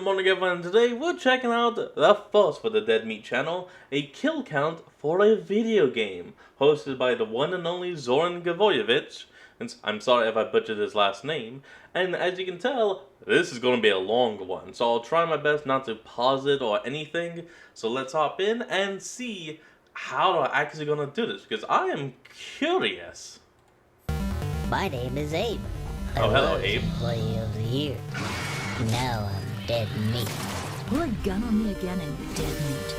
morning everyone, today we're checking out The Force for the Dead Meat channel, a kill count for a video game, hosted by the one and only Zoran Gavoyevich, and I'm sorry if I butchered his last name, and as you can tell, this is going to be a long one, so I'll try my best not to pause it or anything, so let's hop in and see how I'm actually going to do this, because I am curious. My name is Abe. Oh, hello, I was Abe. Employee of the Year. Now I'm dead meat. Pull a gun on me again and dead meat.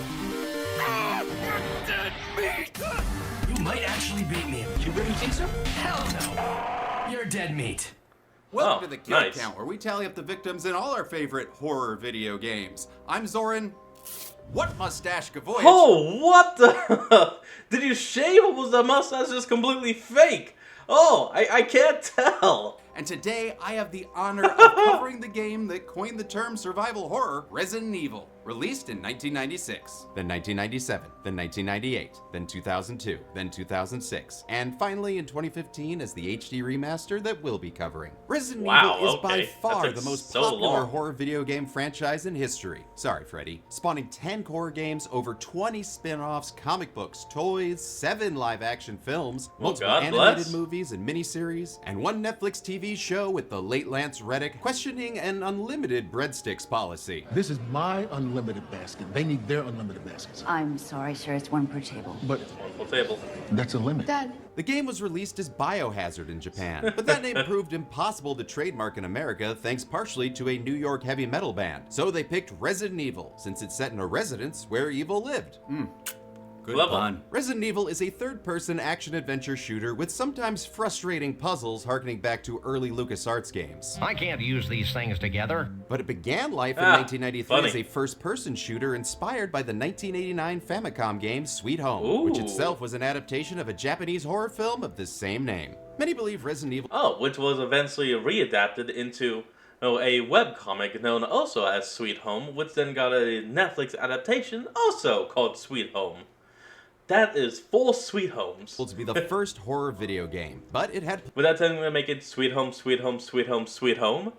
Dead meat! You might actually beat me. You really think so? Hell no! You're dead meat. Welcome Oh, to the Kill nice. Count, where we tally up the victims in all our favorite horror video games. I'm Zoran. What mustache Gavoyevich? Oh, what the? Did you shave or was the mustache just completely fake? Oh, I can't tell. And today I have the honor of covering the game that coined the term survival horror, Resident Evil. Released in 1996, then 1997, then 1998, then 2002, then 2006, and finally in 2015 as the HD remaster that we'll be covering. Resident Wow, Evil is by okay. far That took the most so popular long. horror video game franchise in history. Sorry, Freddy. Spawning 10 core games, over 20 spin-offs, comic books, toys, 7 live-action films, multiple God animated bless. movies and miniseries, and 1 Netflix TV show with the late Lance Reddick questioning an unlimited breadsticks policy. This is my unlimited basket. They need their unlimited baskets. I'm sorry, sir. It's one per table. But Full table. that's a limit. Dad. The game was released as Biohazard in Japan, but that name proved impossible to trademark in America thanks partially to a New York heavy metal band. So they picked Resident Evil, since it's set in a residence where evil lived. Good Clever. pun. Resident Evil is a third-person action-adventure shooter with sometimes frustrating puzzles harkening back to early LucasArts games. I can't use these things together. But it began life in Ah, 1993 as funny. a first-person shooter inspired by the 1989 Famicom game Sweet Home, which Ooh. itself was an adaptation of a Japanese horror film of the same name. Many believe Resident Evil Oh, which was eventually readapted into a webcomic known also as Sweet Home, which then got a Netflix adaptation also called Sweet Home. That is 4 Sweet Homes. to be the first horror video game, but it had Without telling me to make it Sweet Home, Sweet Home, Sweet Home, Sweet Home.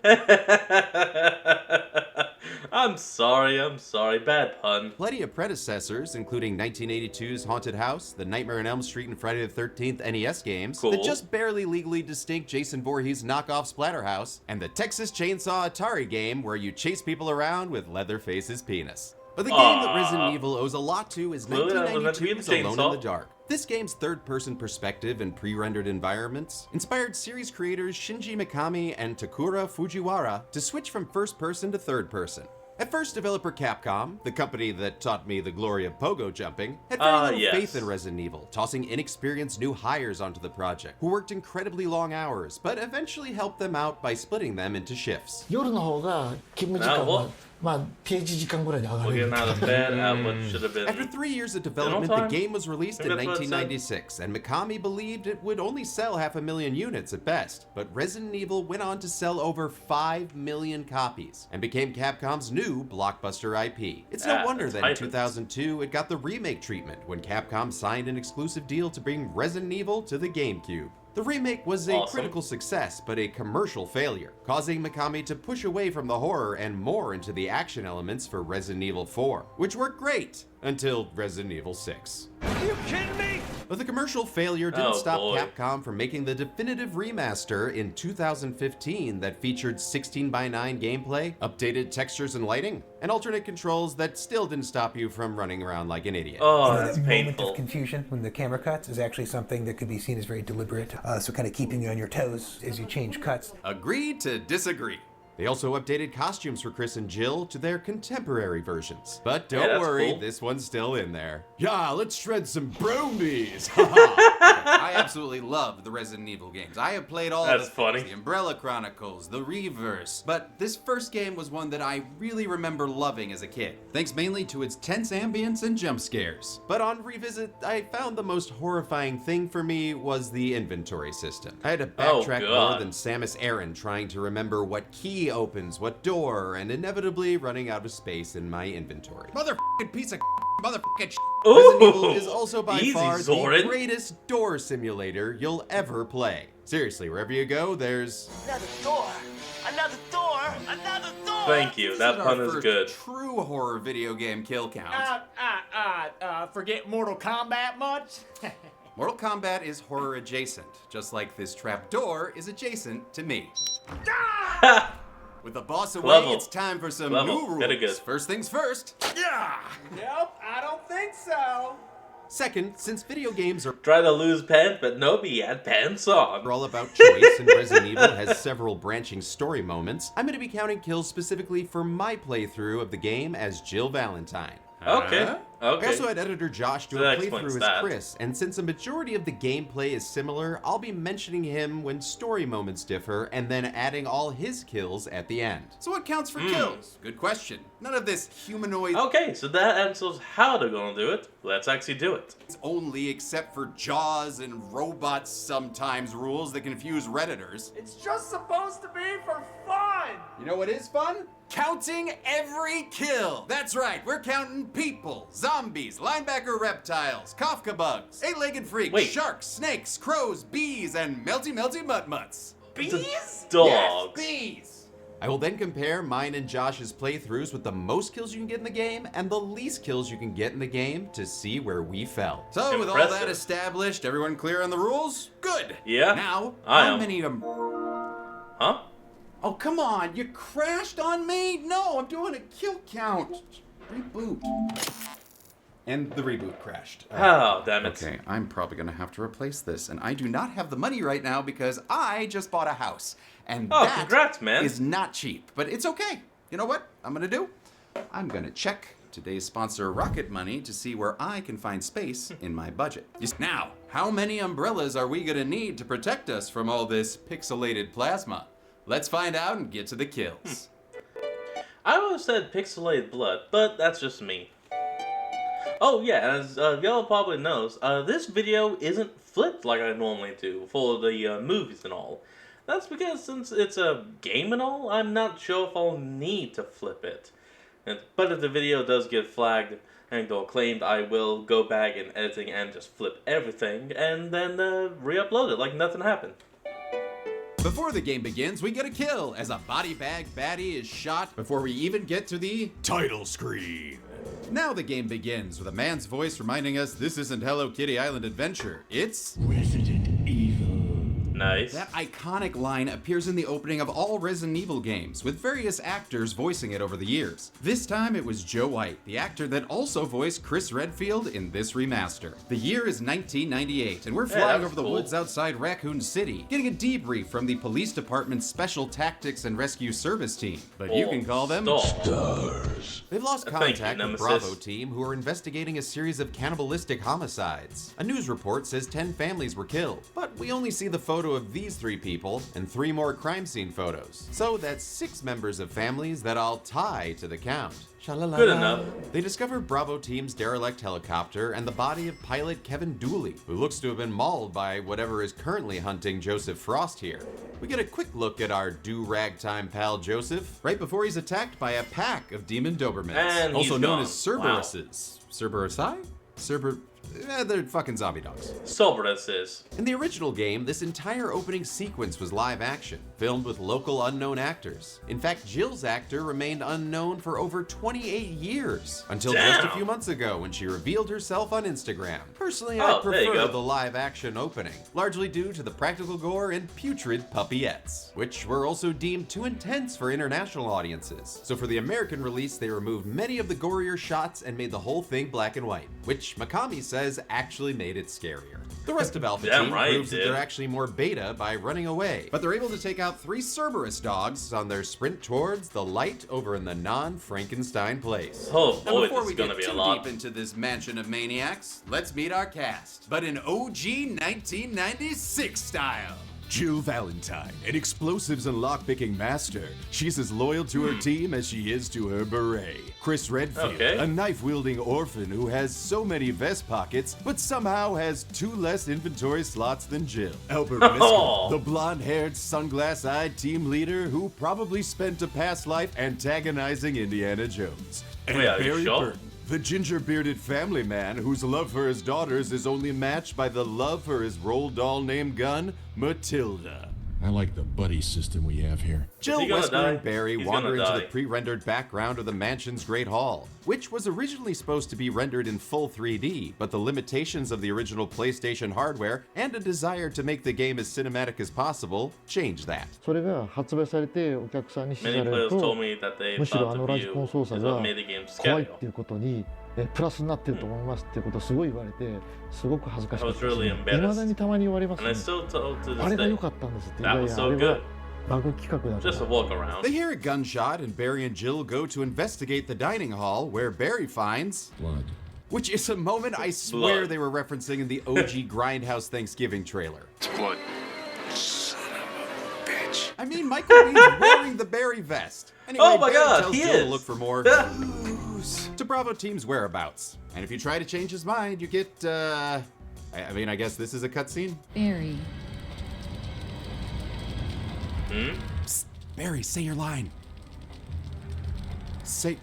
I'm sorry, bad pun. plenty of predecessors, including 1982's Haunted House, the Nightmare on Elm Street and Friday the 13th NES games, the Cool. just barely legally distinct Jason Voorhees knockoff Splatterhouse, and the Texas Chainsaw Atari game where you chase people around with Leatherface's penis. But the game that Resident Evil owes a lot to is Well, that was meant to be 1992's the Alone chainsaw. in the Dark. This game's third-person perspective and pre-rendered environments inspired series creators Shinji Mikami and Takura Fujiwara to switch from first-person to third-person. At first, developer Capcom, the company that taught me the glory of pogo jumping, had very little yes. faith in Resident Evil, tossing inexperienced new hires onto the project, who worked incredibly long hours, but eventually helped them out by splitting them into shifts. 夜の方が勤務時間はまあ定時時間ぐらいで上がれ We're る getting out of bed at what should have After been. 3 years of development, the time? game was released in Maybe that's what it said. 1996, and Mikami believed it would only sell 500,000 units at best. But Resident Evil went on to sell over 5 million copies, and became Capcom's new blockbuster IP. It's no Ah, wonder that's that in hyping. 2002 it got the remake treatment when Capcom signed an exclusive deal to bring Resident Evil to the GameCube. The remake was a Awesome. critical success, but a commercial failure, causing Mikami to push away from the horror and more into the action elements for Resident Evil 4, which worked great until Resident Evil 6. Are you kidding me? But the commercial failure didn't Oh, stop boy. Capcom from making the definitive remaster in 2015 that featured 16:9 gameplay, updated textures and lighting, and alternate controls that still didn't stop you from running around like an idiot. Oh, That that's moment painful. of confusion when the camera cuts is actually something that could be seen as very deliberate, so kind of keeping you on your toes as you change cuts. Agree to disagree. They also updated costumes for Chris and Jill to their contemporary versions. But don't that's worry, cool. this one's still in there. Yeah, let's shred some bronies. I absolutely love the Resident Evil games. I have played all That's of funny. the Umbrella Chronicles, the Reverse. But this first game was one that I really remember loving as a kid, thanks mainly to its tense ambience and jump scares. But on revisit, I found the most horrifying thing for me was the inventory system. I had to Oh, backtrack more God. than Samus Aran trying to remember what key opens what door, and inevitably running out of space in my inventory. Motherfucking piece of motherfucking shit. Resident Evil is also by easy, far Zoran. the greatest door simulator you'll ever play. Seriously, wherever you go, there's Another door! Another door! Another door! Thank you. This That our pun is first good. True horror video game kill count. Forget Mortal Kombat much? Mortal Kombat is horror adjacent, just like this trapdoor is adjacent to me. With the boss away, Level. it's time for some Level. new rules. Very good. First things first. Yeah. Nope, I don't think so. Second, since video games are Try to lose pants, but nope, he had pants on. all about choice and Resident Evil has several branching story moments, I'm going to be counting kills specifically for my playthrough of the game as Jill Valentine. Okay. I Okay. also had editor Josh do That a explains playthrough as that. Chris, and since a majority of the gameplay is similar, I'll be mentioning him when story moments differ, and then adding all his kills at the end. So what counts for kills? Good question. None of this humanoid Okay, so that answers how they're gonna do it. Let's actually do it. only except for Jaws and robots sometimes rules that confuse Redditors. It's just supposed to be for fun. You know what is fun? Counting every kill. That's right, we're counting people, zombies, linebacker reptiles, Kafka bugs, eight-legged freaks, Wait. sharks, snakes, crows, bees, and melty mutt-mutts. Bees? Dogs. Yes, bees! I will then compare mine and Josh's playthroughs with the most kills you can get in the game and the least kills you can get in the game to see where we fell. So with all Impressive. that established, everyone clear on the rules? Good! Yeah, Now, I how am. many of them... Huh? Oh, come on, you crashed on me? No, I'm doing a kill count. Reboot. And the reboot crashed. Oh, damn it. Okay, I'm probably gonna have to replace this, and I do not have the money right now because I just bought a house. And Oh, that congrats, man. is not cheap, but it's okay. You know what I'm gonna do? I'm gonna check today's sponsor Rocket Money to see where I can find space in my budget. Now, how many umbrellas are we gonna need to protect us from all this pixelated plasma? Let's find out and get to the kills. I would have said pixelated blood, but that's just me. Oh yeah, as y'all probably knows, this video isn't flipped like I normally do for the movies and all. That's because since it's a game and all, I'm not sure if I'll need to flip it. But if the video does get flagged and or claimed, I will go back in editing and just flip everything and then re-upload it like nothing happened. Before the game begins, we get a kill as a body bag baddie is shot before we even get to the title screen. Now the game begins with a man's voice reminding us this isn't Hello Kitty Island Adventure, it's Resident Evil. Nice. That iconic line appears in the opening of all Resident Evil games, with various actors voicing it over the years. This time it was Joe White, the actor that also voiced Chris Redfield in this remaster. The year is 1998, and we're flying that's over the cool. woods outside Raccoon City, getting a debrief from the police department's Special Tactics and Rescue Service team. But you can call them Stars. They've lost Thank you, contact with Nemesis. Bravo team, who are investigating a series of cannibalistic homicides. A news report says 10 families were killed, but we only see the photo of these 3 people and 3 more crime scene photos. So that's 6 members of families that all tie to the count. Sha-la-la-la. Good enough. They discover Bravo team's derelict helicopter and the body of pilot Kevin Dooley, who looks to have been mauled by whatever is currently hunting Joseph Frost here. We get a quick look at our do-ragtime pal Joseph, right before he's attacked by a pack of demon Dobermans, And also he's known gone. as Cerberuses. Cerberusai? They're fucking zombie dogs. Cerberus is. In the original game, this entire opening sequence was live action, filmed with local unknown actors. In fact, Jill's actor remained unknown for over 28 years, until just a Damn. few months ago when she revealed herself on Instagram. Personally, Oh, I there you prefer go. the live action opening, largely due to the practical gore and putrid puppyettes, which were also deemed too intense for international audiences. So for the American release, they removed many of the gorier shots and made the whole thing black and white, which Mikami says actually made it scarier. The rest of Alpha Damn Team right it proves that did. they're actually more beta by running away, but they're able to take out 3 Cerberus dogs on their sprint towards the light over in the non-Frankenstein place. Oh Now, boy, before this we is gonna get be a too lot. deep into this mansion of maniacs, let's meet our cast, but in OG 1996 style. Jill Valentine, an explosives and lockpicking master. She's as loyal to her team as she is to her beret. Chris Redfield, Okay. a knife-wielding orphan who has so many vest pockets, but somehow has 2 less inventory slots than Jill. Albert Oh. Miskell, the blonde-haired, sunglass-eyed team leader who probably spent a past life antagonizing Indiana Jones. And Wait, are you Barry sure? Burton, the ginger-bearded family man whose love for his daughters is only matched by the love for his roll doll named Gun, Matilda. I like the buddy system we have here. Jill, he gonna Wesker, die? and Barry He's wander gonna into the die. pre-rendered background of the mansion's Great Hall, which was originally supposed to be rendered in full 3D, but the limitations of the original PlayStation hardware and a desire to make the game as cinematic as possible changed that. それが発売されてお客さんに支持 Many される players told と me that they むしろ thought あ the のラジ view コン is 操作 what が made the game 怖い scary. っていうことにプラスになってると思いますっていうことをすごい言われてすごく恥ずかしかったです I was really ね。 embarrassed. 未だにたまに言われます And I ね。 still told to あ this れが良 day, かったんですって。い that やい was や so あれ good. はバグ企画だと Just a 思う。 walk around. They hear a gunshot, and Barry and Jill go to investigate the dining hall, where Barry finds Blood. which is a moment I swear Blood. they were referencing in the OG Grindhouse Thanksgiving trailer. It's blood. Son of a bitch. I mean, Michael Bean's wearing the Barry vest. Anyway, Oh my Barry God, tells he Jill to is. look for more clues to Bravo Team's whereabouts. And if you try to change his mind, you get, I mean, I guess this is a cutscene. Barry. Psst, Barry, say your line. Say,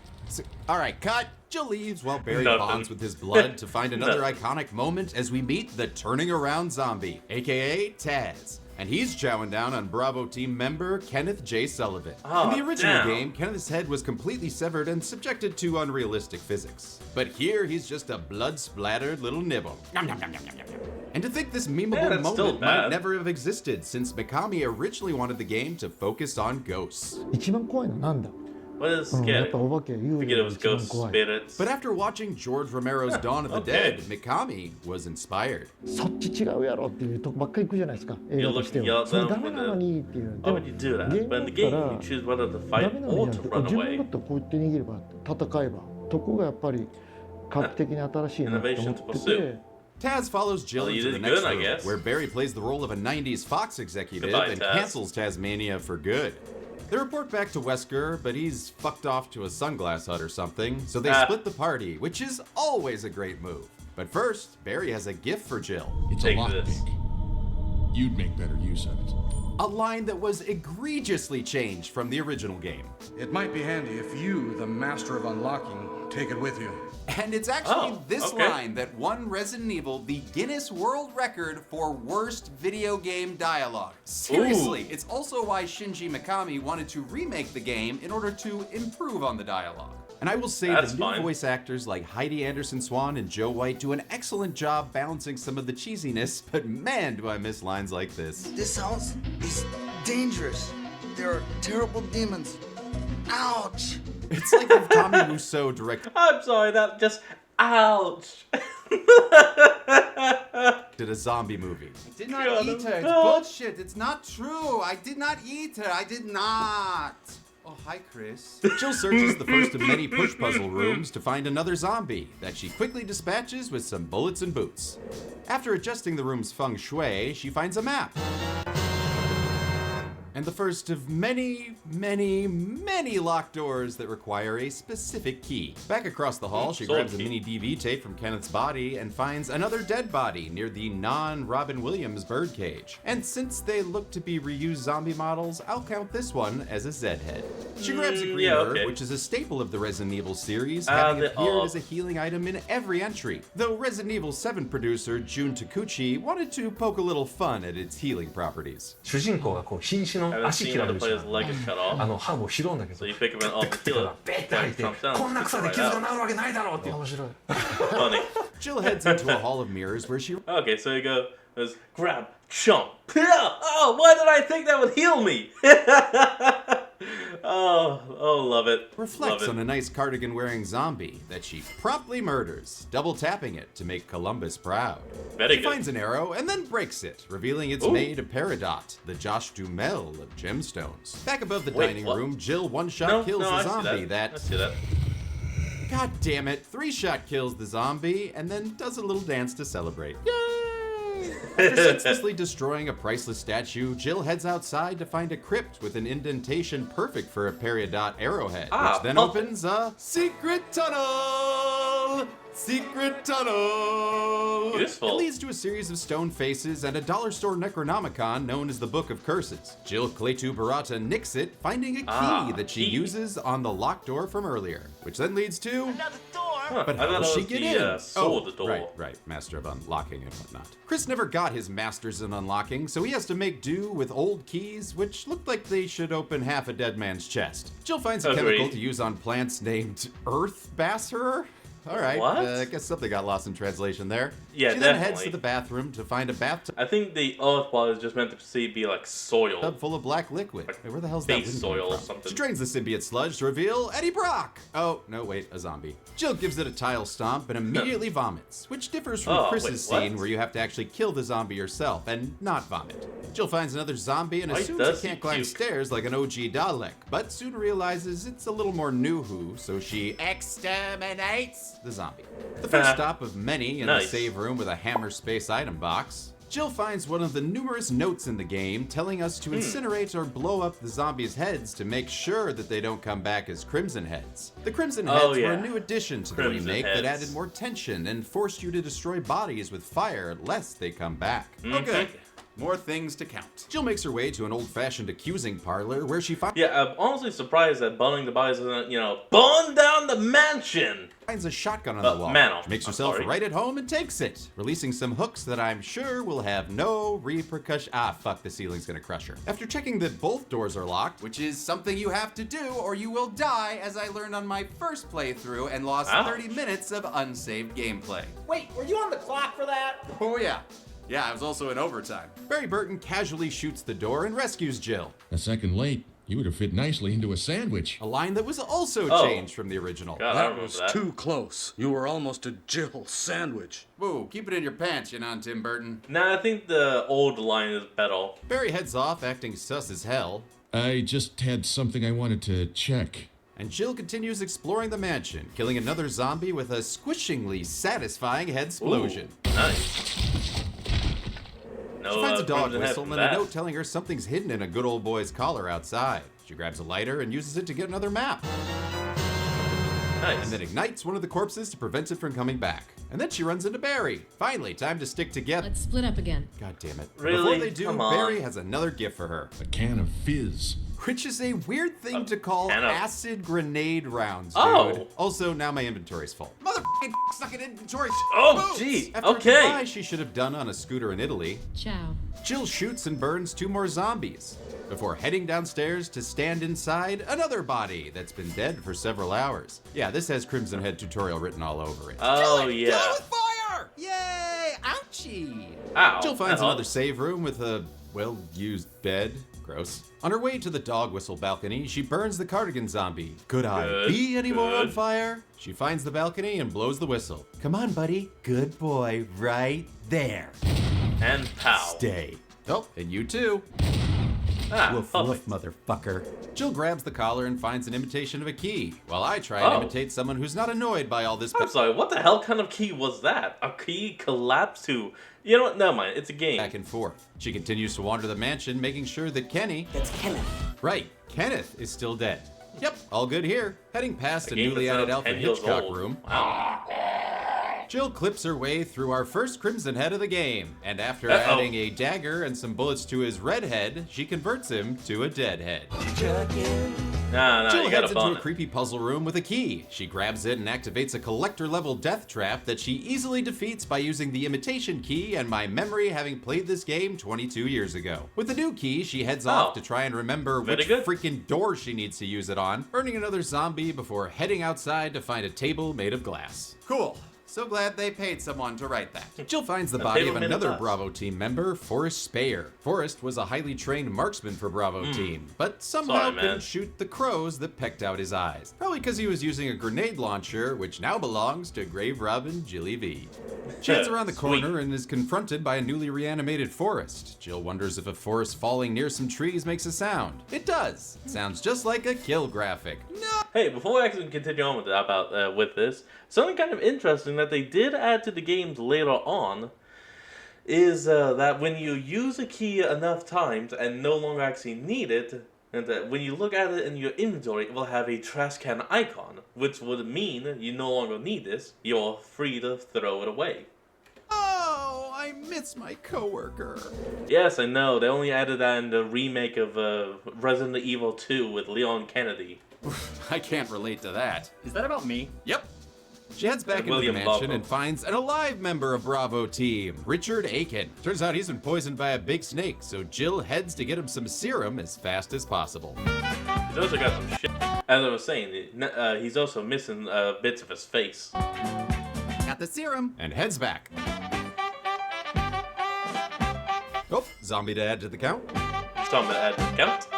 all right, cut. Jill leaves while Barry Nothing. bonds with his blood to find another Nothing. iconic moment as we meet the turning around zombie, aka Taz. And he's chowing down on Bravo team member Kenneth J. Sullivan. Oh, In the original damn. game, Kenneth's head was completely severed and subjected to unrealistic physics. But here, he's just a blood-splattered little nibble. Nom, nom, nom, nom, nom, nom. And to think this memeable Yeah, that's still moment might bad. never have existed, since Mikami originally wanted the game to focus on ghosts. 一番怖いのはなんだ。 What is うん、やっ scary? ぱお化け I 幽 forget 霊 it が was 一番 ghost 怖い。 spirits. But after watching George Romero's Dawn of the Okay. Dead, Mikami was inspired. そっち違うやろっていうとこばっかり行くじゃないですか。映 You 画と look して and yell は。 at それ them ダメなのにっていう。 Why でも would you do that? ゲー But ム in the だった game, ら you choose whether to ダ fight メなの or にや to る run 自分 away. だったらこうやって逃げれば戦えばそこがやっぱり画期的に新しいなって思ってて。 Taz follows Jill Well, you into the did next good, I room, guess. where Barry plays the role of a 90s Fox executive Goodbye, and Taz. cancels Tasmania for good. They report back to Wesker, but he's fucked off to a sunglass hut or something, so they split the party, which is always a great move. But first, Barry has a gift for Jill. It's Take a lockpick. this. You'd make better use of it. A line that was egregiously changed from the original game. It might be handy if you, the master of unlocking, take it with you. And it's actually Oh, this okay. line that won Resident Evil the Guinness World Record for worst video game dialogue. Seriously, it's also why Shinji Mikami wanted to remake the game in order to improve on the dialogue. And I will say That's the new fine. voice actors like Heidi Anderson Swan and Joe White do an excellent job balancing some of the cheesiness, but man, do I miss lines like this. This house is dangerous. There are terrible demons. Ouch! It's like if Tommy Wiseau directed I'm sorry, that just. Ouch! a zombie movie. I did not eat her. It's bullshit. It's not true. I did not eat her. I did not. Oh, hi, Chris. Jill searches the first of many push puzzle rooms to find another zombie that she quickly dispatches with some bullets and boots. After adjusting the room's feng shui, she finds a map. And the first of many, many, many locked doors that require a specific key. Back across the hall, she Sword grabs a key. mini DV tape from Kenneth's body and finds another dead body near the non-Robin Williams birdcage. And since they look to be reused zombie models, I'll count this one as a Z head. She grabs a green yeah, herb, okay. which is a staple of the Resident Evil series, Ah, having the appeared herb. as a healing item in every entry. Though Resident Evil 7 producer Jun Takuchi wanted to poke a little fun at its healing properties. 主人公がこう�in死 I の haven't 足 seen 切ら how れ the るし player's leg is cut off. 歯も拾うんだけ So ど you pick him up and heal it. ベッて入って Jumps down, こんな草で spits 傷 it が right 治るわけないだろうって面白い out. Funny. Jill heads into a hall of mirrors where she Okay, so you go. There's grab, chomp. Oh, why did I think that would heal me? oh, love it. reflects love on it. a nice cardigan-wearing zombie that she promptly murders, double-tapping it to make Columbus proud. Very She good. finds an arrow and then breaks it, revealing it's Ooh. made of Peridot, the Josh Duhamel of gemstones. Back above the Wait, dining what? room, Jill one-shot No, kills no, the I see zombie that. I see that. God damn it, three-shot kills the zombie and then does a little dance to celebrate. Yay! After senselessly destroying a priceless statue, Jill heads outside to find a crypt with an indentation perfect for a Peridot arrowhead, Ah, which then perfect. opens a secret tunnel! Secret tunnel! Useful. It leads to a series of stone faces and a dollar store Necronomicon known as the Book of Curses. Jill Claytu Barata nicks it, finding a key that she key. uses on the locked door from earlier, which then leads to Another door? But I how thought does it she was get the, in? sword door. Right, Master of Unlocking and whatnot. Chris never got his Masters in Unlocking, so he has to make do with old keys, which look like they should open half a dead man's chest. Jill finds a Agreed. chemical to use on plants named Earth Basserer. All right, What? I guess something got lost in translation there. Yeah, she then heads definitely. to the bathroom to find a bathtub I think the earth part is just meant to be like soil. full of black liquid. Like Wait, where the hell's that base wind soil coming or from? something. She drains the symbiote sludge to reveal Eddie Brock. Oh, no, wait, a zombie. Jill gives it a tile stomp and immediately vomits, which differs from Oh, Chris's wait, what? scene where you have to actually kill the zombie yourself and not vomit. Jill finds another zombie and Why assumes does it he can't climb puke? stairs like an OG Dalek, but soon realizes it's a little more new-hoo, so she exterminates the zombie. The first stop of many in Nice. the save room with a hammer space item box. Jill finds one of the numerous notes in the game telling us to incinerate or blow up the zombies' heads to make sure that they don't come back as Crimson Heads. The Crimson Heads Oh, were yeah. a new addition to the Crimson remake that Heads. added more tension and forced you to destroy bodies with fire lest they come back. Mhm. Okay, more things to count. Jill makes her way to an old-fashioned accusing parlor where she Yeah, I'm honestly surprised that burning the bodies isn't, burn down the mansion! finds a shotgun on the wall. mantle. She makes I'm herself sorry. right at home and takes it, releasing some hooks that I'm sure will have no repercussion. Ah, fuck, the ceiling's gonna crush her. After checking that both doors are locked, Which is something you have to do or you will die, as I learned on my first playthrough and lost Ouch. 30 minutes of unsaved gameplay. Wait, were you on the clock for that? Oh yeah. Yeah, I was also in overtime. Barry Burton casually shoots the door and rescues Jill. A second late, you would have fit nicely into a sandwich. A line that was also Oh. changed from the original. God, I That remember was that. too close. You were almost a Jill sandwich. Whoa, keep it in your pants, you know, Tim Burton. Nah, I think the old line is better. Barry heads off, acting sus as hell, I just had something I wanted to check. and Jill continues exploring the mansion, killing another zombie with a squishingly satisfying head explosion. Ooh, nice. No, She finds a dog Crimson Head whistle from and a that. note telling her something's hidden in a good old boy's collar outside. She grabs a lighter and uses it to get another map, Nice. and then ignites one of the corpses to prevent it from coming back. And then she runs into Barry. Finally, time to stick together. Let's split up again. God damn it. Really? Before they do, Come on. Barry has another gift for her, A can of fizz. which is a weird thing to call can of- acid grenade rounds, dude. Oh. Also, now my inventory's full. Motherfucking stuck in inventory. Oh, Boots! gee, After a okay. goodbye she should have done on a scooter in Italy, Ciao. Jill shoots and burns 2 more zombies before heading downstairs to stand inside another body that's been dead for several hours. Yeah, this has Crimson Head tutorial written all over it. Oh, yeah. Kill with fire! Yay! Ouchie! Ow. Jill finds that another hurt. save room with a well-used bed. Gross. On her way to the dog whistle balcony, she burns the cardigan zombie. Could I Good, be any more on good. fire? She finds the balcony and blows the whistle. Come on, buddy. Good boy, right there. And pow. Stay. Oh, and you too. Ah, Woof, perfect. woof, motherfucker. Jill grabs the collar and finds an imitation of a key, while I try and Oh. imitate someone who's not annoyed by all this I'm sorry, what the hell kind of key was that? A key collapsed to... You know what? Never mind, it's a game. back and forth. She continues to wander the mansion, making sure that Kenny... That's Kenneth. Right, Kenneth is still dead. Yep, all good here. Heading past a game newly that's added now Alfred 10 years Hitchcock old. room, Wow. Jill clips her way through our first Crimson Head of the game, and after Uh-oh. adding a dagger and some bullets to his red head, she converts him to a dead head. Nah, Jill you heads gotta into bun a it. creepy puzzle room with a key. She grabs it and activates a collector-level death trap that she easily defeats by using the imitation key and my memory having played this game 22 years ago. With the new key, she heads off Oh. to try and remember Very which good. freaking door she needs to use it on, burning another zombie before heading outside to find a table made of glass. Cool. So glad they paid someone to write that. Jill finds the A body table of made of another glass. Bravo team member, Forrest Speyer. Forrest was a highly trained marksman for Bravo team, but somehow Sorry, man. couldn't shoot the crows that pecked out his eyes. Probably because he was using a grenade launcher, which now belongs to Grave Robin Jilly V. She heads around the Sweet. corner and is confronted by a newly reanimated Forrest. Jill wonders if a forest falling near some trees makes a sound. It does. It sounds just like a kill graphic. Hey, before we actually continue on with that, with this, something kind of interesting that they did add to the games later on is that when you use a key enough times and no longer actually need it, and that when you look at it in your inventory, it will have a trash can icon, which would mean you no longer need this. You're free to throw it away. Oh, I miss my coworker. Yes, I know. They only added that in the remake of Resident Evil 2 with Leon Kennedy. I can't relate to that. Is that about me? Yep. She heads back into the William mansion Bravo. and finds an alive member of Bravo team, Richard Aiken. Turns out he's been poisoned by a big snake, so Jill heads to get him some serum as fast as possible. He's also got some shit. As I was saying, he's also missing bits of his face. Got the serum. And heads back. Oh, zombie to add to the count. Zombie to add to the count.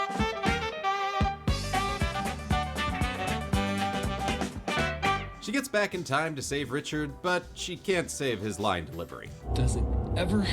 She gets back in time to save Richard, but she can't save his line delivery. Does it ever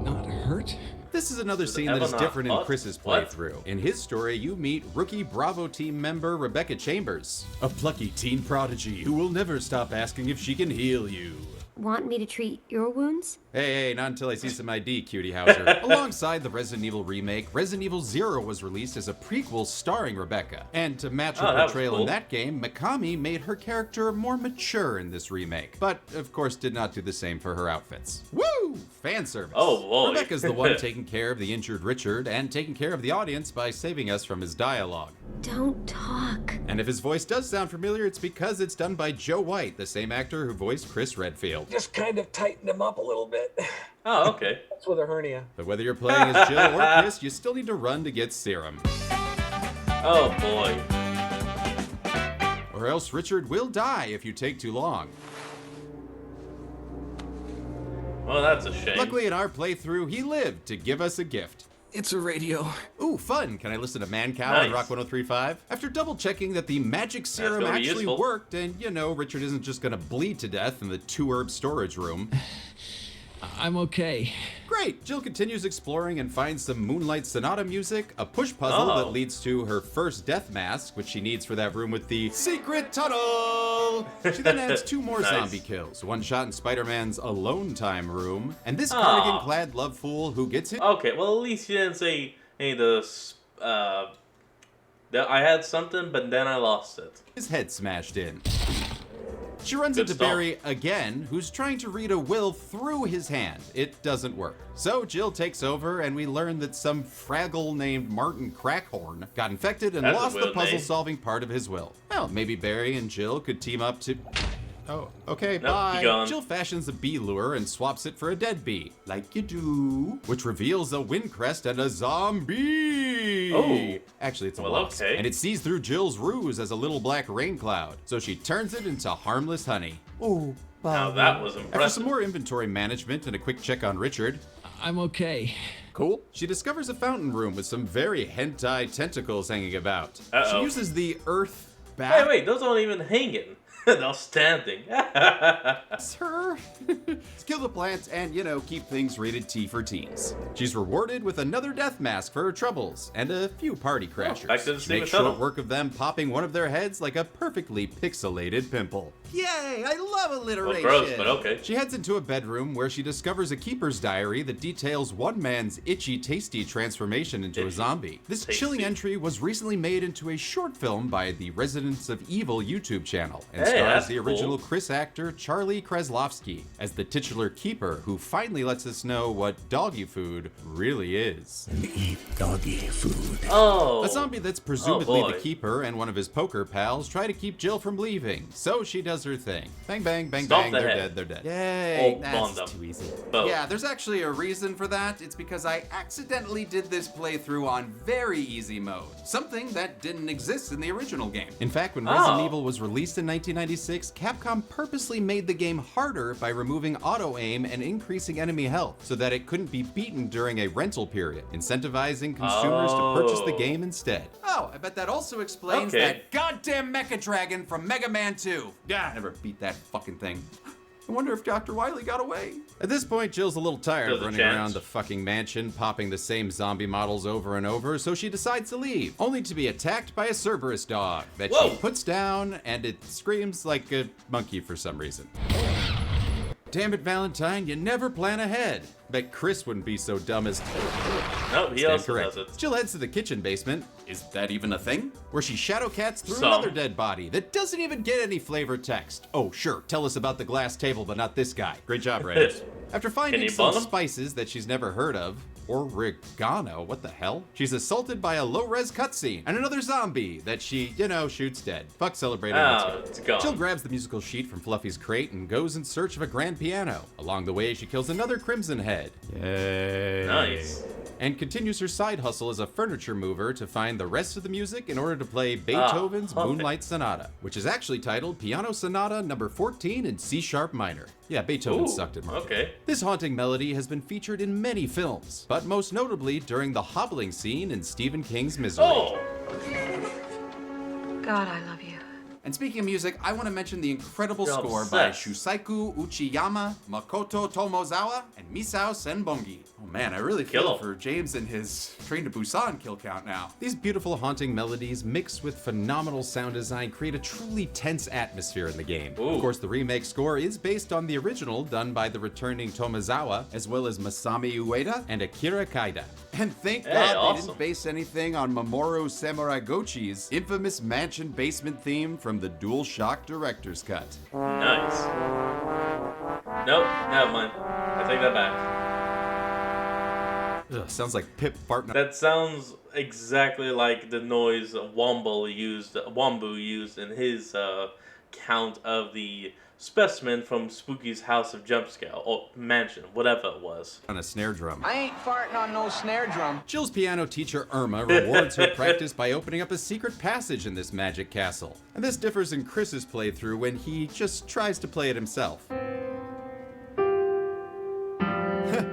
not hurt? This is another scene that is different in Chris's playthrough. In his story, you meet rookie Bravo team member Rebecca Chambers, a plucky teen prodigy who will never stop asking if she can heal you. Want me to treat your wounds? Hey, not until I see some ID, Cutie Hauser. Alongside the Resident Evil remake, Resident Evil 0 was released as a prequel starring Rebecca. And to match her portrayal in that game, Mikami made her character more mature in this remake. But, of course, did not do the same for her outfits. Woo! Fan service. Oh, boy. Rebecca's the one taking care of the injured Richard and taking care of the audience by saving us from his dialogue. Don't talk. And if his voice does sound familiar, it's because it's done by Joe White, the same actor who voiced Chris Redfield. Just kind of tightened him up a little bit. Oh, okay. That's with a hernia. But whether you're playing as Jill or Chris, you still need to run to get serum. Oh, boy. Or else Richard will die if you take too long. Well, that's a shame. Luckily, in our playthrough, he lived to give us a gift. It's a radio. Ooh, fun. Can I listen to Man Cow Nice. on Rock 103.5? After double checking that the magic serum gonna be actually useful. worked, and you know, Richard isn't just gonna bleed to death in the 2-herb storage room. I'm okay. Great! Jill continues exploring and finds some Moonlight Sonata music, a push puzzle that leads to her first death mask, which she needs for that room with the secret tunnel! She then adds 2 more Nice. zombie kills, one shot in Spider-Man's Alone Time room, and this cardigan-clad love fool who gets hit. Okay, well, at least you didn't say, hey, I had something, but then I lost it. His head smashed in. She runs Good into stuff. Barry again, who's trying to read a will through his hand. It doesn't work. So Jill takes over, and we learn that some Fraggle named Martin Crackhorn got infected and That's a lost the weird name. puzzle-solving part of his will. Well, maybe Barry and Jill could team up to... Oh, okay, Nope, bye. he gone. Jill fashions a bee lure and swaps it for a dead bee, like you do, which reveals a wind crest and a zombie. Oh. Actually, it's a Well, wasp, okay. and it sees through Jill's ruse as a little black rain cloud, so she turns it into harmless honey. Oh, Now that was After impressive. some more inventory management and a quick check on Richard, I'm okay. cool, she discovers a fountain room with some very hentai tentacles hanging about. Uh-oh. She uses the earth bath. Hey, wait, those aren't even hanging. They're standing. Sir. Kill the plants and, you know, keep things rated T for teens. She's rewarded with another death mask for her troubles and a few party crashers. back to the She Secret makes short Tunnel. work of them popping one of their heads like a perfectly pixelated pimple. Yay! I love alliteration! Well, gross, but okay. She heads into a bedroom where she discovers a keeper's diary that details one man's itchy tasty transformation into a zombie. This chilling entry was recently made into a short film by the Residents of Evil YouTube channel and Hey, stars that's the original cool. Chris actor Charlie Kreslovsky as the titular keeper who finally lets us know what doggy food really is. Eat doggy food. Oh. A zombie that's presumably boy. the keeper and one of his poker pals try to keep Jill from leaving, so she does her thing. Bang, bang, bang, Stomp bang, the they're head. dead, they're dead. Oh, Yay! bond That's them. too easy. Both. Yeah, there's actually a reason for that. It's because I accidentally did this playthrough on very easy mode. Something that didn't exist in the original game. In fact, when Resident Oh. Evil was released in 1996, Capcom purposely made the game harder by removing auto-aim and increasing enemy health so that it couldn't be beaten during a rental period, incentivizing consumers to purchase the Oh. game instead. Oh, I bet that also explains Okay. that goddamn Mecha Dragon from Mega Man 2. Yeah, I never beat that fucking thing. I wonder if Dr. Wily got away. At this point, Jill's a little tired of There's a running chance. around the fucking mansion, popping the same zombie models over and over, so she decides to leave, only to be attacked by a Cerberus dog that Whoa. she puts down, and it screams like a monkey for some reason. Damn it, Valentine, you never plan ahead. Bet Chris wouldn't be so dumb as... Nope, he Stand also corrected. does it. Jill heads to the kitchen basement. Is that even a thing? Where she shadow cats through Some. another dead body that doesn't even get any flavor text. Oh, sure, tell us about the glass table, but not this guy. Great job, writers. After finding you some bun 'em? spices that she's never heard of, Oregano. What the hell? She's assaulted by a low-res cutscene and another zombie that she, shoots dead. Fuck celebrating. It's gone. Jill grabs the musical sheet from Fluffy's crate and goes in search of a grand piano. Along the way, she kills another Crimson Head. Yay. Nice. And continues her side hustle as a furniture mover to find the rest of the music in order to play Beethoven's Moonlight Sonata, which is actually titled Piano Sonata number 14 in C-sharp minor. Yeah, Beethoven sucked at marketing. Okay. This haunting melody has been featured in many films, but most notably during the hobbling scene in Stephen King's Misery. Oh! God, I love you. And speaking of music, I want to mention the incredible You're score by obsessed. Shusaiku Uchiyama, Makoto Tomozawa, and Misao Senbongi. Oh man, I really Kill feel 'em. for James and his Train to Busan kill count now. These beautiful haunting melodies mixed with phenomenal sound design create a truly tense atmosphere in the game. Ooh. Of course, the remake score is based on the original done by the returning Tomozawa, as well as Masami Ueda? and Akira Kaida. And thank Hey, God they awesome. didn't base anything on Mamoru Samurai Gochi's infamous mansion basement theme from the DualShock Director's Cut. Nice. Nope, never mind. I take that back. Ugh, sounds like Pip farting. That sounds exactly like the noise Wombo used in his count of the specimen from Spooky's House of Jumpscare, or Mansion, whatever it was. On a snare drum. I ain't farting on no snare drum. Jill's piano teacher Irma rewards her practice by opening up a secret passage in this magic castle. And this differs in Chris's playthrough when he just tries to play it himself.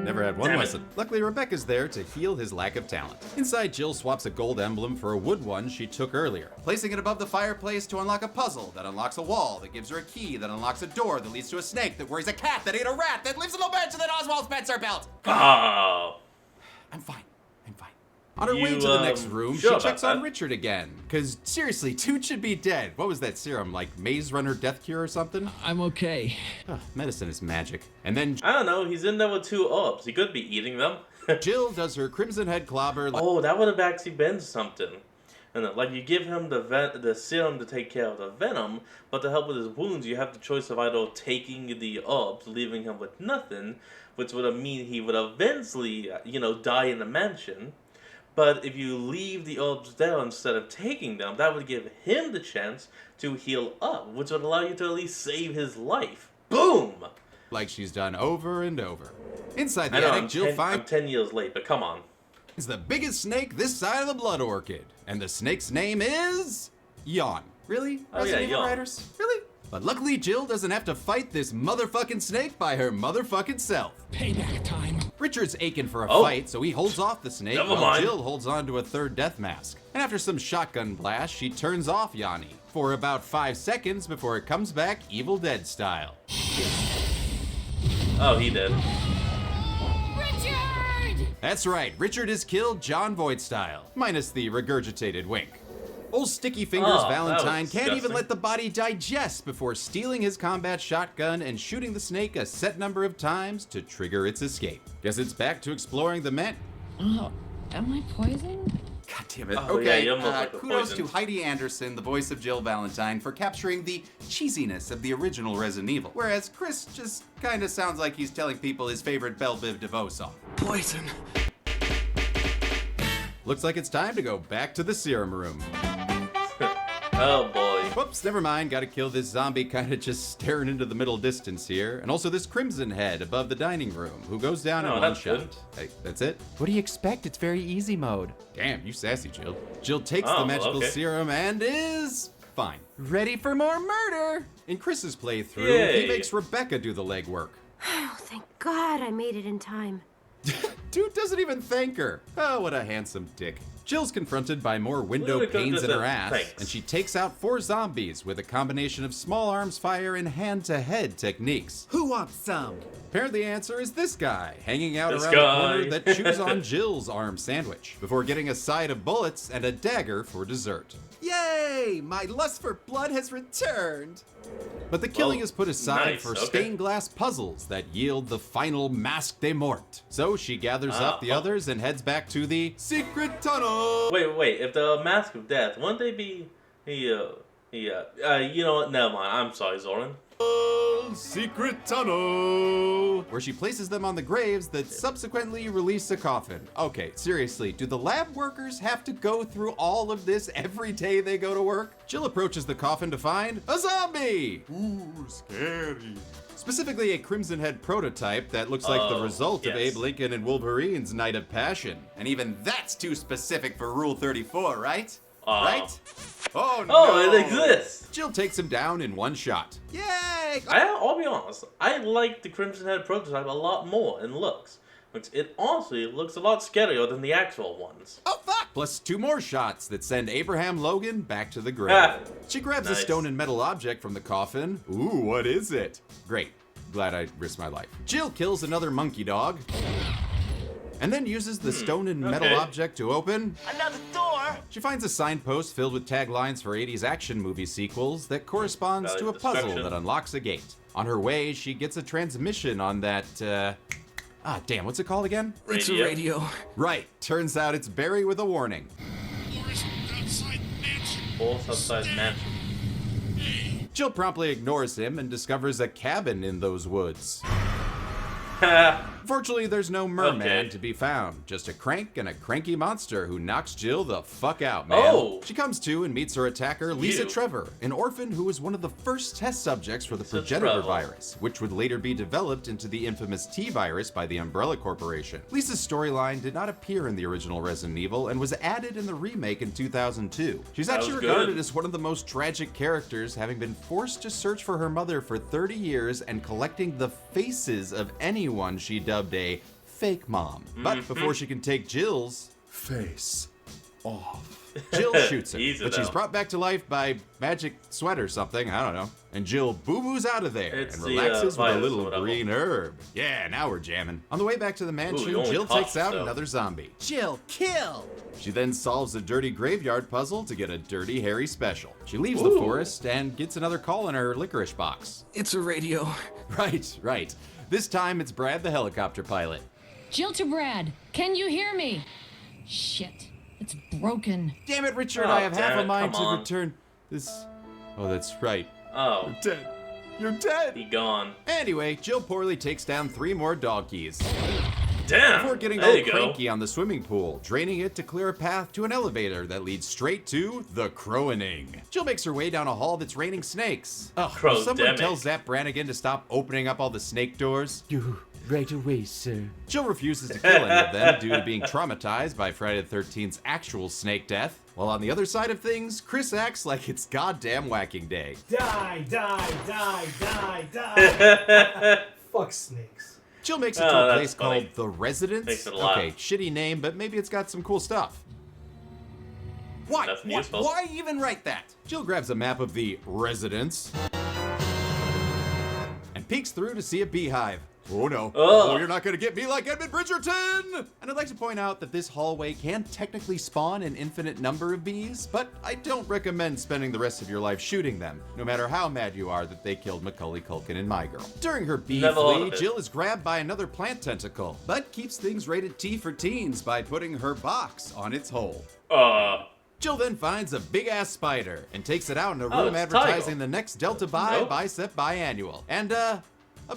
Never had one Damn it. lesson. Luckily, Rebecca's there to heal his lack of talent. Inside, Jill swaps a gold emblem for a wood one she took earlier. Placing it above the fireplace to unlock a puzzle that unlocks a wall that gives her a key that unlocks a door that leads to a snake that worries a cat that ate a rat that lives in a bench that Oswald Spencer built. Oh. I'm fine. I'm fine. On her way to the next room, sure she checks about on that? Richard again. Cause seriously, dude should be dead. What was that serum, like Maze Runner Death Cure or something? I'm okay. Ugh, medicine is magic. And then I don't know, he's in there with 2 orbs. He could be eating them. Jill does her Crimson Head clobber. Oh, that would have actually been something. And like, you give him the serum to take care of the venom, but to help with his wounds, you have the choice of either taking the orbs, leaving him with nothing, which would mean he would eventually, die in the mansion. But if you leave the orbs there instead of taking them, that would give him the chance to heal up, which would allow you to at least save his life. Boom! Like she's done over and over. Inside I the know, attic, Jill I'm finds 10 years late, but come on. the biggest snake this side of the Blood Orchid. And the snake's name is... Yawn. Really? Oh, yeah, Resident Evil Yawn. writers? Really? But luckily, Jill doesn't have to fight this motherfucking snake by her motherfucking self. Payback time. Richard's aching for a Oh. fight, so he holds off the snake Never while mind. Jill holds on to a third death mask. And after some shotgun blasts, she turns off Yanni for about 5 seconds before it comes back Evil Dead style. Oh, he did. Richard! That's right, Richard is killed John Voight style, minus the regurgitated wink. Old Sticky Fingers Oh, that Valentine was can't even disgusting. let the body digest before stealing his combat shotgun and shooting the snake a set number of times to trigger its escape. Guess it's back to exploring the man. Oh, am I poisoned? God damn it. Oh, yeah, Okay, you almost look kudos poisoned. to Heidi Anderson, the voice of Jill Valentine, for capturing the cheesiness of the original Resident Evil. Whereas Chris just kind of sounds like he's telling people his favorite Belle Biv DeVoe song. Poison. Looks like it's time to go back to the serum room. Oh boy. Whoops, never mind. Gotta kill this zombie kinda just staring into the middle distance here. And also this Crimson Head above the dining room, who goes down in Oh, one that's shot. good. Hey, that's it? What do you expect? It's very easy mode. Damn, you sassy, Jill. Jill takes Oh, the magical okay. serum and is... fine. Ready for more murder! In Chris's playthrough, Yay. he makes Rebecca do the legwork. Oh, thank God I made it in time. Dude doesn't even thank her. Oh, what a handsome dick. Jill's confronted by more window Look, panes just in her a ass, thanks. and she takes out 4 zombies with a combination of small arms fire and hand-to-head techniques. Who wants some? Apparently the answer is this guy, hanging out This around guy. the corner that chews on Jill's arm sandwich, before getting a side of bullets and a dagger for dessert. Yay! My lust for blood has returned! But the killing Well, is put aside nice, for okay. stained glass puzzles that yield the final Masque de Mort. So she gathers up the others and heads back to the secret tunnel. Wait. If the Mask of Death, wouldn't they be? You know what? Never mind. I'm sorry, Zoran. Jill's secret tunnel, where she places them on the graves that subsequently release a coffin. Okay, seriously, do the lab workers have to go through all of this every day they go to work? Jill approaches the coffin to find a zombie! Ooh, scary. Specifically a Crimson Head prototype that looks like the result of Abe Lincoln and Wolverine's Night of Passion. And even that's too specific for Rule 34, right? Right? Oh no! Oh, it exists! Jill takes him down in one shot. Yay! I'll be honest, I like the Crimson Head prototype a lot more in looks. It honestly looks a lot scarier than the actual ones. Oh fuck! Plus 2 more shots that send Abraham Logan back to the grave. She grabs a stone and metal object from the coffin. Ooh, what is it? Great. Glad I risked my life. Jill kills another monkey dog. And then uses the stone and metal object to open Another door! She finds a signpost filled with taglines for 80s action movie sequels that corresponds to a puzzle that unlocks a gate. On her way, she gets a transmission on that, damn, what's it called again? It's a radio. Right, turns out it's Barry with a warning. Force outside mansion. Jill promptly ignores him and discovers a cabin in those woods. Fortunately, there's no merman to be found. Just a crank and a cranky monster who knocks Jill the fuck out, man. She comes to and meets her attacker, Lisa Trevor, an orphan who was one of the first test subjects for the progenitor virus, which would later be developed into the infamous T-virus by the Umbrella Corporation. Lisa's storyline did not appear in the original Resident Evil and was added in the remake in 2002. She's actually regarded as one of the most tragic characters, having been forced to search for her mother for 30 years and collecting the faces of anyone she dubbed a fake mom. But before she can take Jill's face off, Jill shoots her, but she's brought back to life by magic sweat or something, I don't know. And Jill boo-boos out of there and relaxes with a little green herb. Yeah, now we're jamming. On the way back to the mansion, Jill takes out another zombie. Jill, kill! She then solves a dirty graveyard puzzle to get a Dirty Harry special. She leaves the forest and gets another call in her licorice box. It's a radio. Right. This time it's Brad the helicopter pilot. Jill to Brad, can you hear me? Shit, it's broken. Damn it, Richard, I have half a mind to return this. Oh, that's right. Oh. You're dead. You're dead. He gone. Anyway, Jill poorly takes down 3 more donkeys. Damn. Before getting all cranky on the swimming pool, draining it to clear a path to an elevator that leads straight to the Crowaning. Jill makes her way down a hall that's raining snakes. Ugh, someone tells Zap Brannigan to stop opening up all the snake doors. You right away, sir. Jill refuses to kill any of them due to being traumatized by Friday the 13th's actual snake death. While on the other side of things, Chris acts like it's goddamn whacking day. Die, die, die, die, die. Fuck snakes. Jill makes it to a place called The Residence. Okay, shitty name, but maybe it's got some cool stuff. Why even write that? Jill grabs a map of the Residence and peeks through to see a beehive. Oh no. Oh, you're not gonna get me like Edmund Bridgerton! And I'd like to point out that this hallway can technically spawn an infinite number of bees, but I don't recommend spending the rest of your life shooting them, no matter how mad you are that they killed Macaulay Culkin in My Girl. During her bee flee, Jill is grabbed by another plant tentacle, but keeps things rated T for teens by putting her box on its hole. Jill then finds a big-ass spider and takes it out in a room advertising the next Delta Bi Bicep Biannual. And, a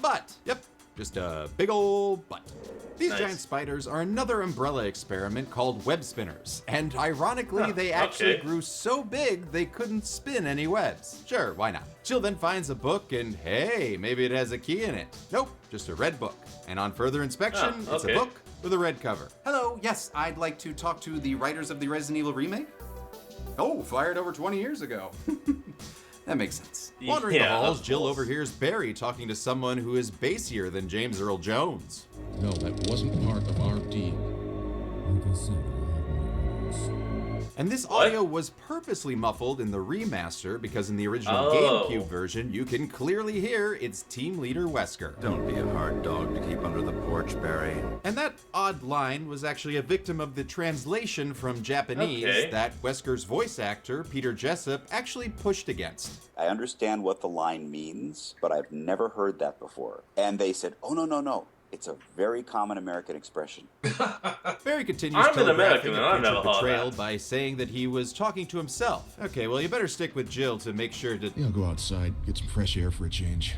butt. Yep. Just a big ol' butt. These giant spiders are another Umbrella experiment called web spinners. And ironically, they actually grew so big they couldn't spin any webs. Sure, why not? Jill then finds a book and hey, maybe it has a key in it. Nope, just a red book. And on further inspection, it's a book with a red cover. Hello, yes, I'd like to talk to the writers of the Resident Evil remake. Oh, fired over 20 years ago. That makes sense. Wandering the halls, Jill overhears Barry talking to someone who is bassier than James Earl Jones. No, that wasn't part of our deal. And this audio was purposely muffled in the remaster because in the original GameCube version, you can clearly hear its team leader Wesker. Don't be a hard dog to keep under the porch, Barry. And that odd line was actually a victim of the translation from Japanese that Wesker's voice actor, Peter Jessup, actually pushed against. I understand what the line means, but I've never heard that before. And they said, oh, no. It's a very common American expression. Barry continues telegraphing a future betrayal by saying that he was talking to himself. Okay, well, you better stick with Jill to make sure to... Yeah, I'll go outside, get some fresh air for a change.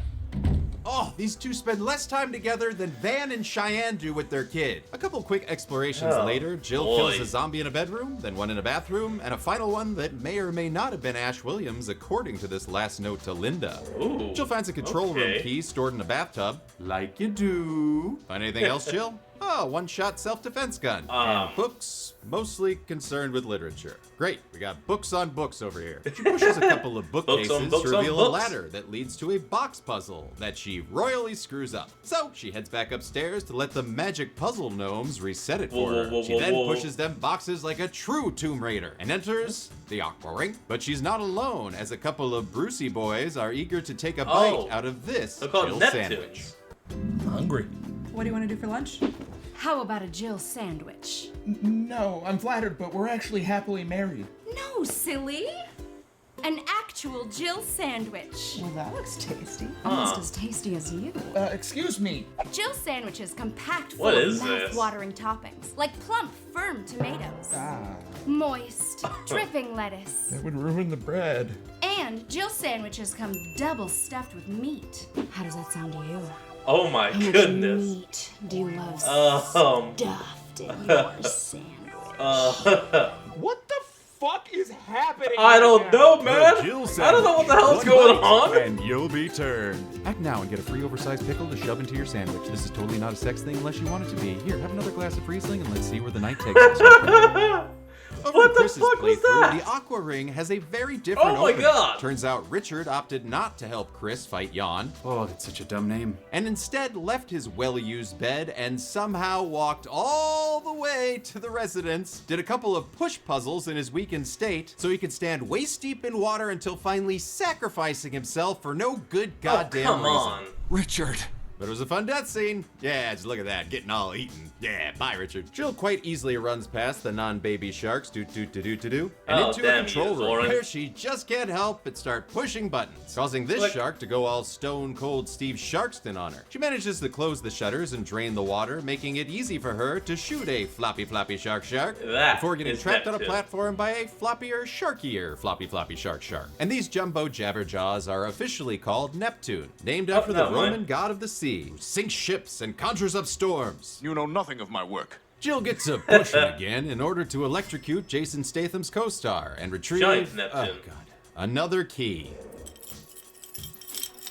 Oh, these two spend less time together than Van and Cheyenne do with their kid. A couple quick explorations later, Jill kills a zombie in a bedroom, then one in a bathroom, and a final one that may or may not have been Ash Williams, according to this last note to Linda. Ooh, Jill finds a control room key stored in a bathtub, like you do. Find anything else, Jill? Oh, one-shot self-defense gun. And books, mostly concerned with literature. Great, we got books on books over here. She pushes a couple of bookcases to reveal a ladder that leads to a box puzzle that she royally screws up. So she heads back upstairs to let the magic puzzle gnomes reset it for her. She then pushes them boxes like a true Tomb Raider and enters the Aqua Ring. But she's not alone, as a couple of Brucey boys are eager to take a bite out of this Jill sandwich. I'm hungry. What do you want to do for lunch? How about a Jill sandwich? No, I'm flattered, but we're actually happily married. No, silly. An actual Jill sandwich. Well, that looks tasty. Almost as tasty as you. Excuse me. Jill sandwiches come packed full What of is this? mouth-watering toppings, like plump, firm tomatoes. Moist, dripping lettuce. That would ruin the bread. And Jill sandwiches come double stuffed with meat. How does that sound to you? Oh my How much goodness. meat do you love stuffed in your sandwich? What the fuck is happening? I don't know, man. I don't know what the hell's going on. And you'll be turned. Act now and get a free oversized pickle to shove into your sandwich. This is totally not a sex thing unless you want it to be. Here, have another glass of Riesling and let's see where the night takes us. What the fuck was that? The Aqua Ring has a very different Oh my opening. God. Turns out Richard opted not to help Chris fight Jan. Oh, that's such a dumb name. And instead left his well-used bed and somehow walked all the way to the residence, did a couple of push puzzles in his weakened state so he could stand waist-deep in water until finally sacrificing himself for no good goddamn reason. Richard. But it was a fun death scene. Yeah, just look at that, getting all eaten. Yeah, bye, Richard. Jill quite easily runs past the non-baby sharks, and into a control room where she just can't help but start pushing buttons, causing this shark to go all stone-cold Steve Sharkston on her. She manages to close the shutters and drain the water, making it easy for her to shoot a floppy shark before getting trapped on a platform by a floppier, sharkier floppy shark. And these jumbo jabberjaws are officially called Neptune, named after the Roman god of the sea, who sinks ships and conjures up storms. You know nothing of my work. Jill gets to pushing again in order to electrocute Jason Statham's co-star and retrieve another key.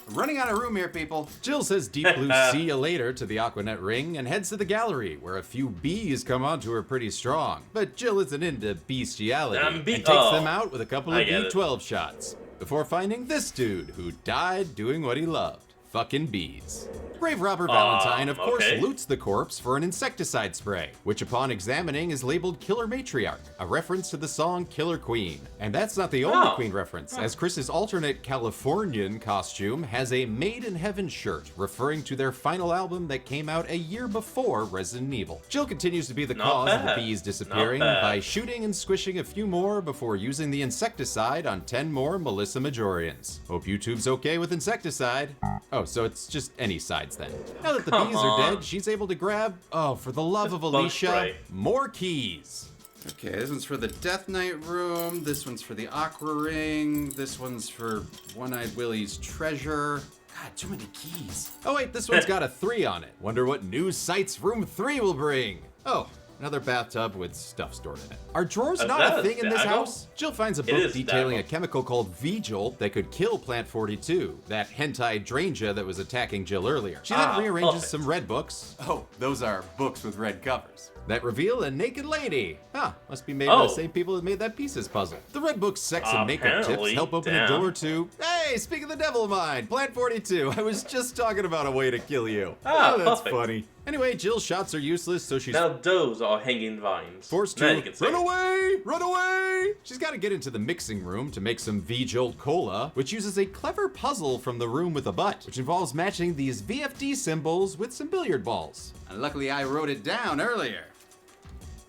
Running out of room here, people. Jill says Deep Blue see you later to the Aquanet ring and heads to the gallery, where a few bees come onto her pretty strong. But Jill isn't into bestiality and takes them out with a couple of B12 shots, before finding this dude who died doing what he loved. Fucking bees. Grave robber Valentine, of course, loots the corpse for an insecticide spray, which upon examining is labeled Killer Matriarch, a reference to the song Killer Queen. And that's not the only Queen reference, as Chris's alternate Californian costume has a Made in Heaven shirt, referring to their final album that came out a year before Resident Evil. Jill continues to be the cause of the bees disappearing by shooting and squishing a few more before using the insecticide on 10 more Melissa Majorians. Hope YouTube's okay with insecticide. Oh, so it's just any sides then. Now that the bees are dead, she's able to grab, for the love of Alicia, more keys. Okay, this one's for the Death Knight room, this one's for the Aqua Ring, this one's for One-Eyed Willie's treasure. God, too many keys. Oh wait, this one's got a 3 on it. Wonder what new sights room 3 will bring. Oh, another bathtub with stuff stored in it. Are drawers not a thing in this house? Jill finds a book detailing a chemical called V-Jolt that could kill Plant 42, that hentai Dranger that was attacking Jill earlier. She then rearranges some red books. Oh, those are books with red covers. That reveal a naked lady. Must be made by the same people that made that Pieces puzzle. The red book's sex and makeup tips help open a door to, hey, speak of the devil mind, Plant 42. I was just talking about a way to kill you. Oh, that's funny. Anyway, Jill's shots are useless, so she's now those are hanging vines. Forced to run away, run away. She's got to get into the mixing room to make some V-Jolt cola, which uses a clever puzzle from the room with the butt, which involves matching these VFD symbols with some billiard balls. And luckily I wrote it down earlier.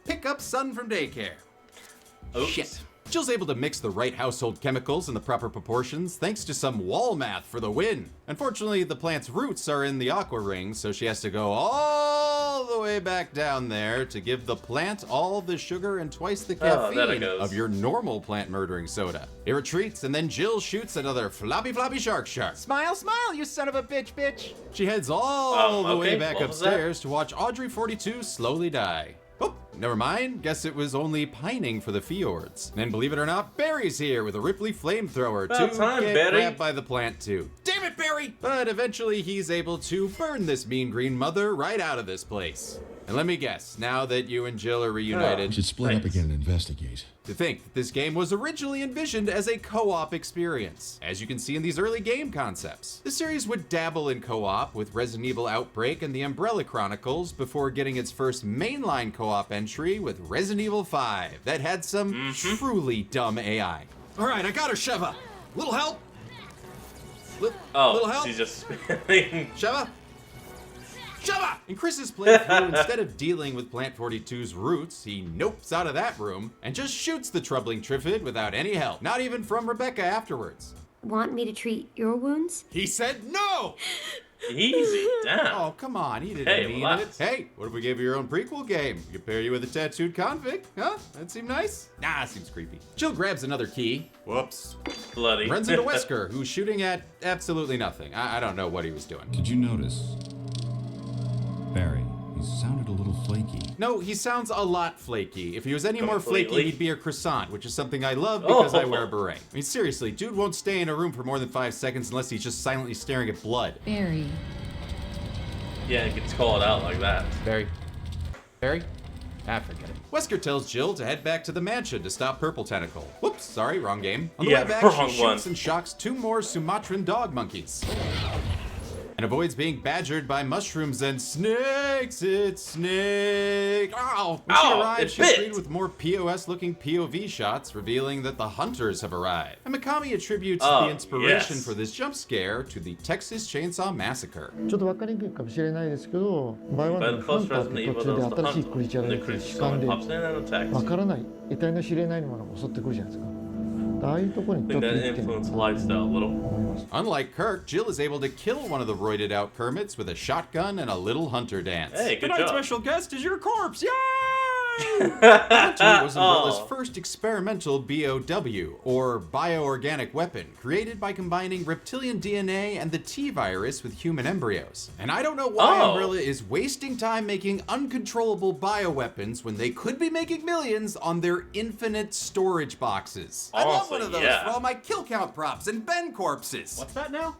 Pick up son from daycare. Oops. Shit. Jill's able to mix the right household chemicals in the proper proportions thanks to some wall math for the win. Unfortunately, the plant's roots are in the Aqua Ring, so she has to go all the way back down there to give the plant all the sugar and twice the Oh, there it caffeine goes. of your normal plant murdering soda. It retreats, and then Jill shoots another floppy shark. Smile, smile, you son of a bitch. She heads all the way okay, back what was that? upstairs to watch Audrey 42 slowly die. Oh, never mind. Guess it was only pining for the fjords. And believe it or not, Barry's here with a Ripley flamethrower About to time, get Barry. grabbed by the plant too. Damn it, Barry! But eventually he's able to burn this mean green mother right out of this place. And let me guess, now that you and Jill are reunited, We should split up again and investigate. to think that this game was originally envisioned as a co-op experience, as you can see in these early game concepts. The series would dabble in co-op with Resident Evil Outbreak and the Umbrella Chronicles before getting its first mainline co-op entry with Resident Evil 5 that had some truly dumb AI. All right, I got her, Sheva. Little help? Oh, Little help? she's just spinning. Sheva? Sheva! In Chris's playthrough, instead of dealing with Plant 42's roots, he nopes out of that room and just shoots the troubling Triffid without any help, not even from Rebecca afterwards. Want me to treat your wounds? He said no! Easy, damn. Oh, come on, he didn't Hey, mean relax. it. Hey, what if we gave you your own prequel game? Compare you with a tattooed convict? Huh? That seem nice? Nah, seems creepy. Jill grabs another key. Whoops. Bloody. Runs into Wesker, who's shooting at absolutely nothing. I don't know what he was doing. Did you notice? Barry, he sounded a little flaky. No, he sounds a lot flaky. If he was any more Completely. flaky, he'd be a croissant, which is something I love because I Oh. wear a beret. I mean, seriously, dude won't stay in a room for more than 5 seconds unless he's just silently staring at blood. Barry. Yeah, it gets called out like that. Barry? Barry? Ah, forget it. Wesker tells Jill to head back to the mansion to stop Purple Tentacle. Whoops, sorry, wrong game. On the Yeah, way back, wrong she one. shoots and shocks 2 more Sumatran dog monkeys. And avoids being badgered by mushrooms and snakes. It's Snake. Ow! When she Ow, arrives, it she's bit. greeted with more POS-looking POV shots, revealing that the hunters have arrived. And Mikami attributes Oh, the inspiration yes. for this jump scare to the Texas Chainsaw Massacre. ちょっと分かりにくいかもしれないですけど、バイワン By の the ハン first ターっ Resident て Evil, 途 there 中 was で the 新しい hunter. クリーチャーが And 出 the てきて creature 主観で pops in and attacks. 分からない得体の知れないものが襲ってくるじゃないですか。ああいうところに I ちょ think っと that 行ってみよう influenced lifestyle a little. Unlike Kirk, Jill is able to kill one of the roided out Kermits with a shotgun and a little hunter dance. Hey, good Tonight's job. special guest is your corpse. Yay! Hunter was Umbrella's Oh. first experimental BOW, or bioorganic weapon, created by combining reptilian DNA and the T-virus with human embryos. And I don't know why Oh. Umbrella is wasting time making uncontrollable bioweapons when they could be making millions on their infinite storage boxes. I want Also, one of those yeah. for all my kill count props and Ben corpses. What's that now?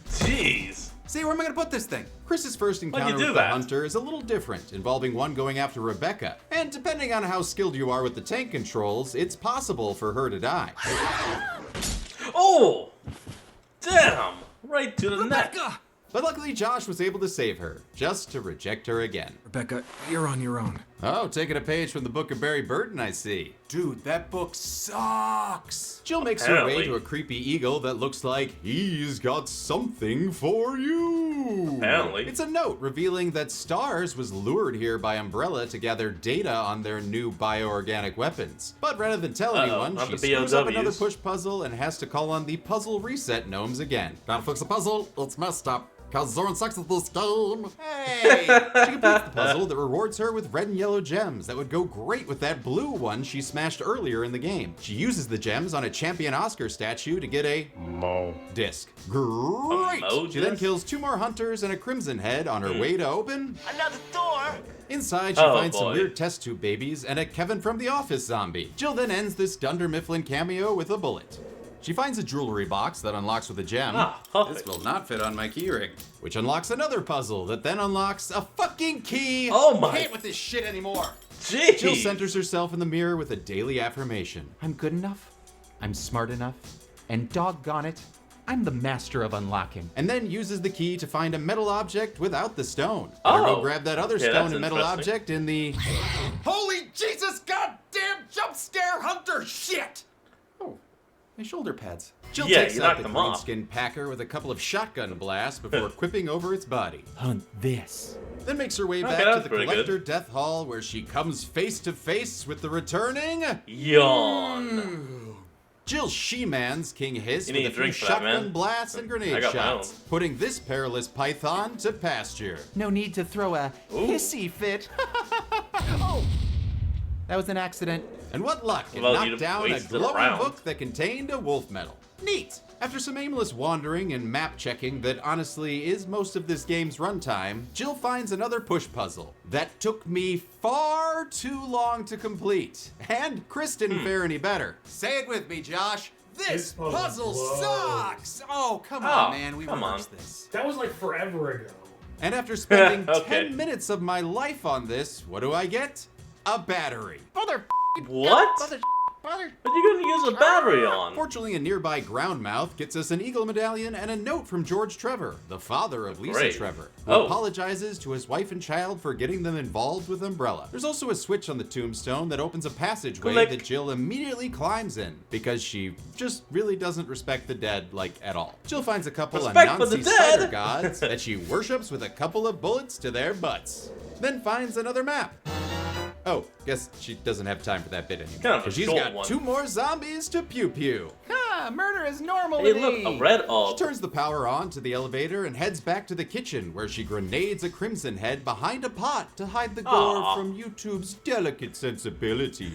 Jeez. See, where am I gonna put this thing? Chris's first Why'd you encounter do with the that? hunter is a little different, involving one going after Rebecca. And depending on how skilled you are with the tank controls, it's possible for her to die. Oh! Damn! Right to the neck. But luckily, Josh was able to save her, just to reject her again. Rebecca, you're on your own. Oh, taking a page from the book of Barry Burton, I see. Dude, that book sucks. Jill makes her way Apparently. to a creepy eagle that looks like he's got something for you. Apparently. It's a note revealing that Stars was lured here by Umbrella to gather data on their new bioorganic weapons. But rather than tell anyone, not she the screws up BOWs. another push puzzle and has to call on the puzzle reset gnomes again. Gotta fix the puzzle, it's messed up. Cause Zoran sucks at this game. Hey! She completes the puzzle that rewards her with red and yellow gems that would go great with that blue one she smashed earlier in the game. She uses the gems on a champion Oscar statue to get a Mo disc. Great! Mo She then disc? kills 2 more hunters and a crimson head on her way to open Another door! Inside, she Oh, finds some boy. weird test tube babies and a Kevin from The Office zombie. Jill then ends this Dunder Mifflin cameo with a bullet. She finds a jewelry box that unlocks with a gem. This will not fit on my keyring. Which unlocks another puzzle that then unlocks a fucking key. Oh my- I can't with this shit anymore. Jeez. Jill centers herself in the mirror with a daily affirmation. I'm good enough. I'm smart enough. And doggone it, I'm the master of unlocking. And then uses the key to find a metal object without the stone. Better go Oh. grab that other Okay, stone that's and metal interesting. object in the... Holy Jesus, goddamn jump scare hunter shit! Oh, my shoulder pads. Jill Yeah, takes you out knocked the them off. greenskin packer with a couple of shotgun blasts before quipping over its body. Hunt this. Then makes her way Okay, back that's to the pretty Collector good. Death Hall where she comes face to face with the returning... Yawn. Jill she-mans King Hiss You with need a a few drink for that, shotgun man. blasts and I grenade got my shots, own. putting this perilous python to pasture. No need to throw a hissy fit. Oh! That was an accident. And what luck, it Well, knocked you'd down a wasted glowing round. book that contained a wolf medal. Neat! After some aimless wandering and map checking that honestly is most of this game's runtime, Jill finds another push puzzle that took me far too long to complete. And Chris didn't fare any better. Say it with me, Josh. This puzzle sucks! Oh, come on, man. We reversed this. That was like forever ago. And after spending Okay. 10 minutes of my life on this, what do I get? A battery. What? What are you gonna use a battery on? Fortunately, a nearby groundmouth gets us an eagle medallion and a note from George Trevor, the father of Lisa Great. Trevor, who Oh. apologizes to his wife and child for getting them involved with Umbrella. There's also a switch on the tombstone that opens a passageway Click. that Jill immediately climbs in because she just really doesn't respect the dead, like, at all. Jill finds a couple Respect of for the Nazi spider dead. gods that she worships with a couple of bullets to their butts. Then finds another map. Oh, guess she doesn't have time for that bit anymore. Kind of a 'cause she's short got one. 2 more zombies to pew-pew. Ah, murder is normal Hey, to look, me. a red She orb. turns the power on to the elevator and heads back to the kitchen where she grenades a crimson head behind a pot to hide the gore Aw. from YouTube's delicate sensibilities.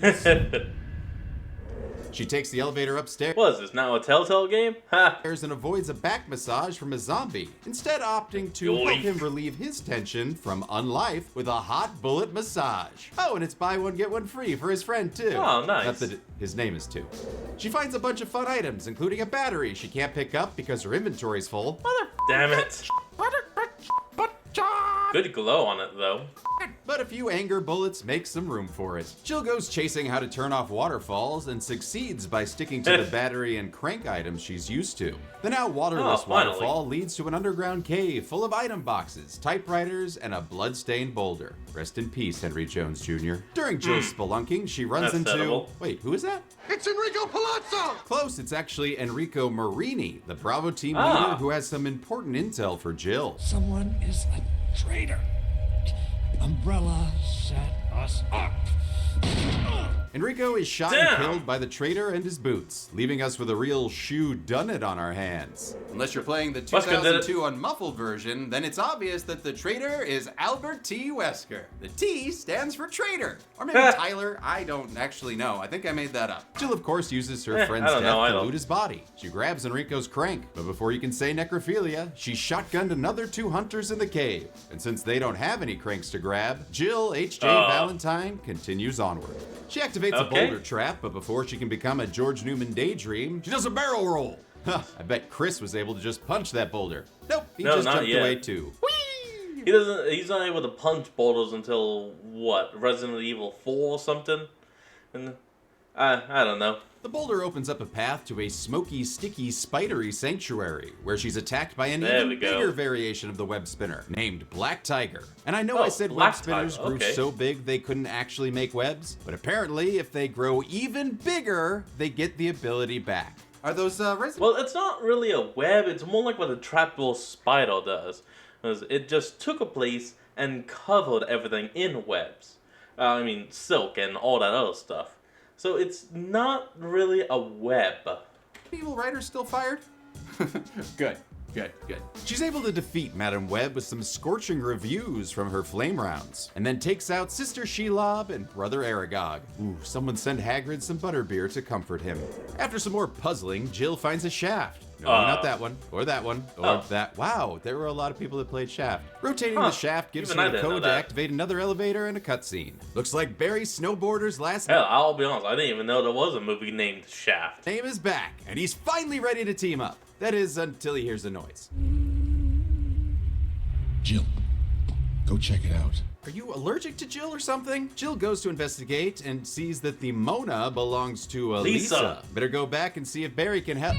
She takes the elevator upstairs What is this, now a Telltale game? Ha! and avoids a back massage from a zombie, instead opting to help Yoink. him relieve his tension from unlife with a hot bullet massage. Oh, and it's buy one, get one free for his friend, too. Oh, nice. Not that his name is too. She finds a bunch of fun items, including a battery she can't pick up because her inventory's full. Damn it. Good glow on it, though. But a few anger bullets make some room for it. Jill goes chasing how to turn off waterfalls and succeeds by sticking to the battery and crank items she's used to. The now waterless Oh, finally. waterfall leads to an underground cave full of item boxes, typewriters, and a blood-stained boulder. Rest in peace, Henry Jones Jr. During Jill's spelunking, she runs That's into... edible. Wait, who is that? It's Enrico Palazzo! Close, it's actually Enrico Marini, the Bravo team leader Ah. who has some important intel for Jill. Someone is a traitor. Umbrella set us up. Enrico is shot Damn. and killed by the traitor and his boots, leaving us with a real shoe-done-it on our hands. Unless you're playing the Wesker did it. 2002 unmuffled version, then it's obvious that the traitor is Albert T. Wesker. The T stands for traitor. Or maybe Tyler, I don't actually know. I think I made that up. Jill, of course, uses her friend's I don't death know, I to don't. loot his body. She grabs Enrico's crank, but before you can say necrophilia, she shotgunned another 2 hunters in the cave. And since they don't have any cranks to grab, Jill H.J. Valentine continues onward. She activates a Okay. boulder trap, but before she can become a George Newman daydream, she does a barrel roll. Huh, I bet Chris was able to just punch that boulder. Nope, he No, just not jumped yet. away too. He's not able to punch boulders until, what, Resident Evil 4 or something? And I don't know. The boulder opens up a path to a smoky, sticky, spidery sanctuary, where she's attacked by an There even we go. bigger variation of the web spinner, named Black Tiger. And I know Oh, I said Black web spinners Tiger, grew okay. so big they couldn't actually make webs, but apparently if they grow even bigger, they get the ability back. Are those Well, it's not really a web, it's more like what a trapdoor spider does. 'Cause it just took a place and covered everything in webs. I mean, silk and all that other stuff. So it's not really a web. Evil Rider's still fired? Good. She's able to defeat Madam Web with some scorching reviews from her flame rounds, and then takes out Sister Shelob and Brother Aragog. Ooh, someone send Hagrid some butterbeer to comfort him. After some more puzzling, Jill finds a shaft. No, not that one, or that one, or that. Wow, there were a lot of people that played Shaft. Rotating the shaft gives Even her I a didn't know code to that. activate another elevator and a cutscene. Looks like Barry Snowboarder's last Hell, I'll be honest, I didn't even know there was a movie named Shaft. name is back, and he's finally ready to team up. That is, until he hears a noise. Jill, go check it out. Are you allergic to Jill or something? Jill goes to investigate and sees that the Mona belongs to Lisa. Better go back and see if Barry can help.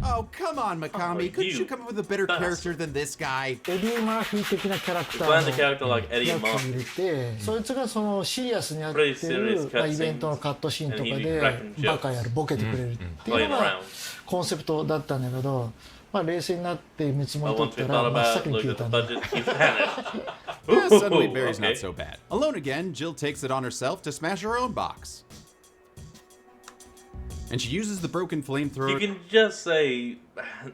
Oh, come on, Mikami. Couldn't you come up with a better character than this guy? エディ・マーフィー的なキャラクタ Find the ー character の like Eddie 役が Murphy. いて、そいつがそのシリアスにやって Pretty serious る、 cutscenes. イベントのカットシーンとか And he'd be で cracking バカやるボケてくれるっていう Playing のが around. コンセプトだったんだけど、まあ冷静になって見積もり But 取っ once た we ら thought 真っ about 先 it, に looked 消え at た the んだ。 budget, he vanished. Yeah, suddenly Barry's okay. not so bad. Alone again, Jill takes it on herself to smash her own box. And she uses the broken flamethrower. You can just say,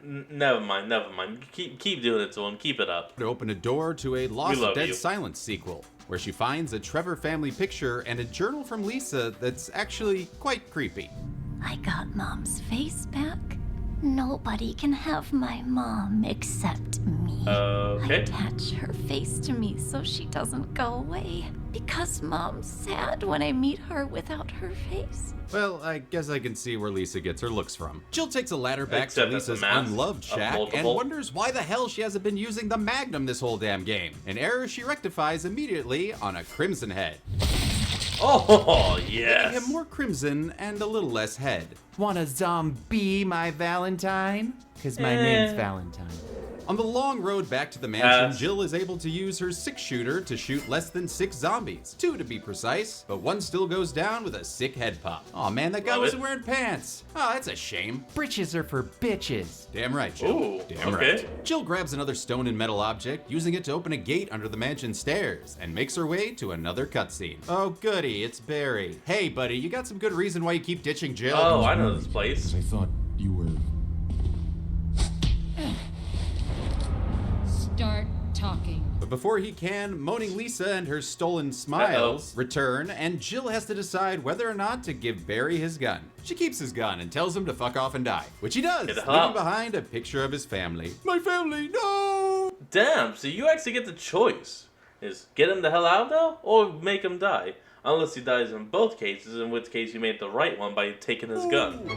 never mind. Keep doing it to him. Keep it up. To open a door to a Lost Dead you. Silence sequel, where she finds a Trevor family picture and a journal from Lisa that's actually quite creepy. I got Mom's face back. Nobody can have my mom except me. Okay. I attach her face to me so she doesn't go away. Because Mom's sad when I meet her without her face. Well, I guess I can see where Lisa gets her looks from. Jill takes a ladder back Except to it's a Lisa's mask unloved of shack and multiple. wonders why the hell she hasn't been using the Magnum this whole damn game. An error she rectifies immediately on a Crimson Head. Oh, Giving yes. him more crimson and a little less head. Want a zombie, my Valentine? Because my name's Valentine. On the long road back to the mansion, Yes. Jill is able to use her 6-shooter to shoot less than 6 zombies. 2 to be precise, but one still goes down with a sick head pop. Aw man, that guy Love wasn't it. wearing pants. Oh, that's a shame. Britches are for bitches. Damn right, Jill. Ooh, Damn okay. right. Jill grabs another stone and metal object, using it to open a gate under the mansion stairs, and makes her way to another cutscene. Oh goody, it's Barry. Hey buddy, you got some good reason why you keep ditching Jill? Oh, I know this place. Because I thought you were... Start talking. But before he can, moaning Lisa and her stolen smiles return, and Jill has to decide whether or not to give Barry his gun. She keeps his gun and tells him to fuck off and die, which he does, Get the leaving hell out. behind a picture of his family. My family, no! Damn, so you actually get the choice. Is get him the hell out though, or make him die? Unless he dies in both cases, in which case you made the right one by taking his gun.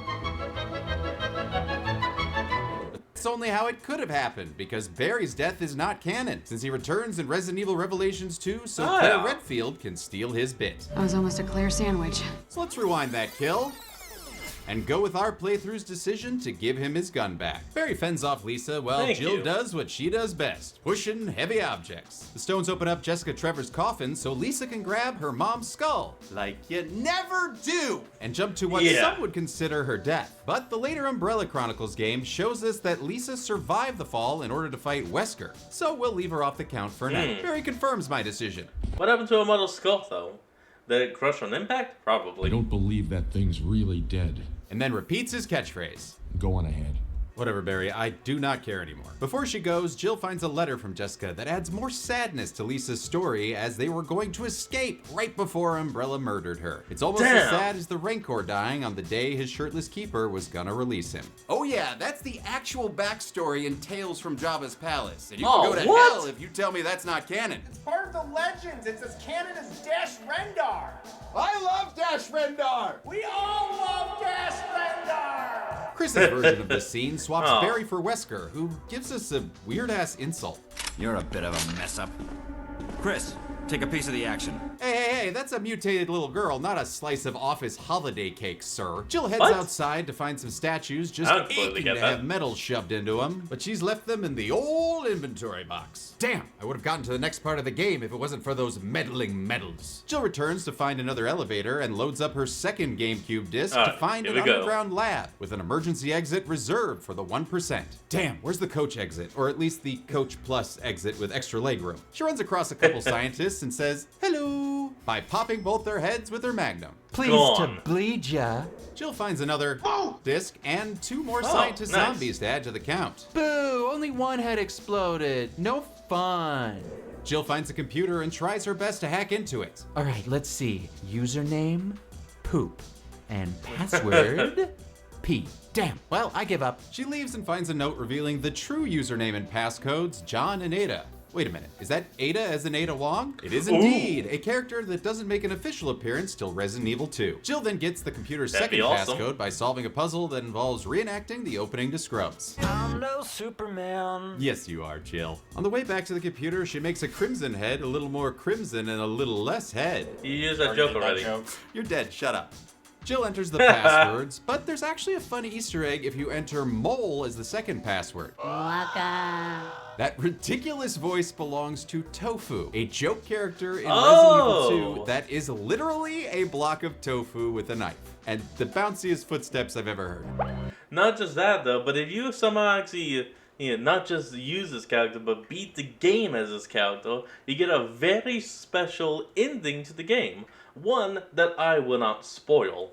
That's only how it could have happened, because Barry's death is not canon, since he returns in Resident Evil Revelations 2 so Oh, Claire yeah. Redfield can steal his bit. I was almost a Claire sandwich. So let's rewind that kill and go with our playthrough's decision to give him his gun back. Barry fends off Lisa while Thank Jill you. does what she does best, pushing heavy objects. The stones open up Jessica Trevor's coffin so Lisa can grab her mom's skull, like you never do, and jump to what Yeah. some would consider her death. But the later Umbrella Chronicles game shows us that Lisa survived the fall in order to fight Wesker, so we'll leave her off the count for now. Barry confirms my decision. What happened to a model skull though? Did it crush on impact? I Probably. don't believe that thing's really dead. And then repeats his catchphrase. Go on ahead. Whatever, Barry, I do not care anymore. Before she goes, Jill finds a letter from Jessica that adds more sadness to Lisa's story as they were going to escape right before Umbrella murdered her. It's almost as Damn. sad as the Rancor dying on the day his shirtless keeper was gonna release him. Oh yeah, that's the actual backstory in Tales from Jabba's Palace. And you Oh, can go to what? hell if you tell me that's not canon. It's part of the legends. It's as canon as Dash Rendar. I love Dash Rendar! We all love Dash Rendar. Chris's version of this scene swaps Oh. Barry for Wesker, who gives us a weird-ass insult. You're a bit of a mess up. Chris, take a piece of the action. Hey, that's a mutated little girl, not a slice of office holiday cake, sir. Jill heads What? outside to find some statues just I completely aching get to that. have metal shoved into them, but she's left them in the old inventory box. Damn, I would have gotten to the next part of the game if it wasn't for those meddling medals. Jill returns to find another elevator and loads up her second GameCube disc to find here an we go. underground lab with an emergency exit reserved for the 1%. Damn, where's the coach exit? Or at least the coach plus exit with extra legroom. She runs across a couple scientists and says, hello, by popping both their heads with her Magnum. Pleased to Gone. bleed ya. Jill finds another disc and 2 more Oh, scientist nice. zombies to add to the count. Boo, only one head exploded. No fun. Jill finds a computer and tries her best to hack into it. All right, let's see. Username, poop. And password, P. Damn, well, I give up. She leaves and finds a note revealing the true username and passcodes, John and Ada. Wait a minute, is that Ada as in Ada Wong? It is indeed, a character that doesn't make an official appearance till Resident Evil 2. Jill then gets the computer's That'd be second awesome. passcode by solving a puzzle that involves reenacting the opening to Scrubs. I'm no Superman. Yes, you are, Jill. On the way back to the computer, she makes a crimson head, a little more crimson, and a little less head. You used that joke already. You're dead, shut up. Jill enters the passwords, but there's actually a funny Easter egg if you enter mole as the second password. Waka. That ridiculous voice belongs to Tofu, a joke character in Oh. Resident Evil 2 that is literally a block of tofu with a knife. And the bounciest footsteps I've ever heard. Not just that though, but if you somehow actually not just use this character, but beat the game as this character, you get a very special ending to the game. One that I will not spoil.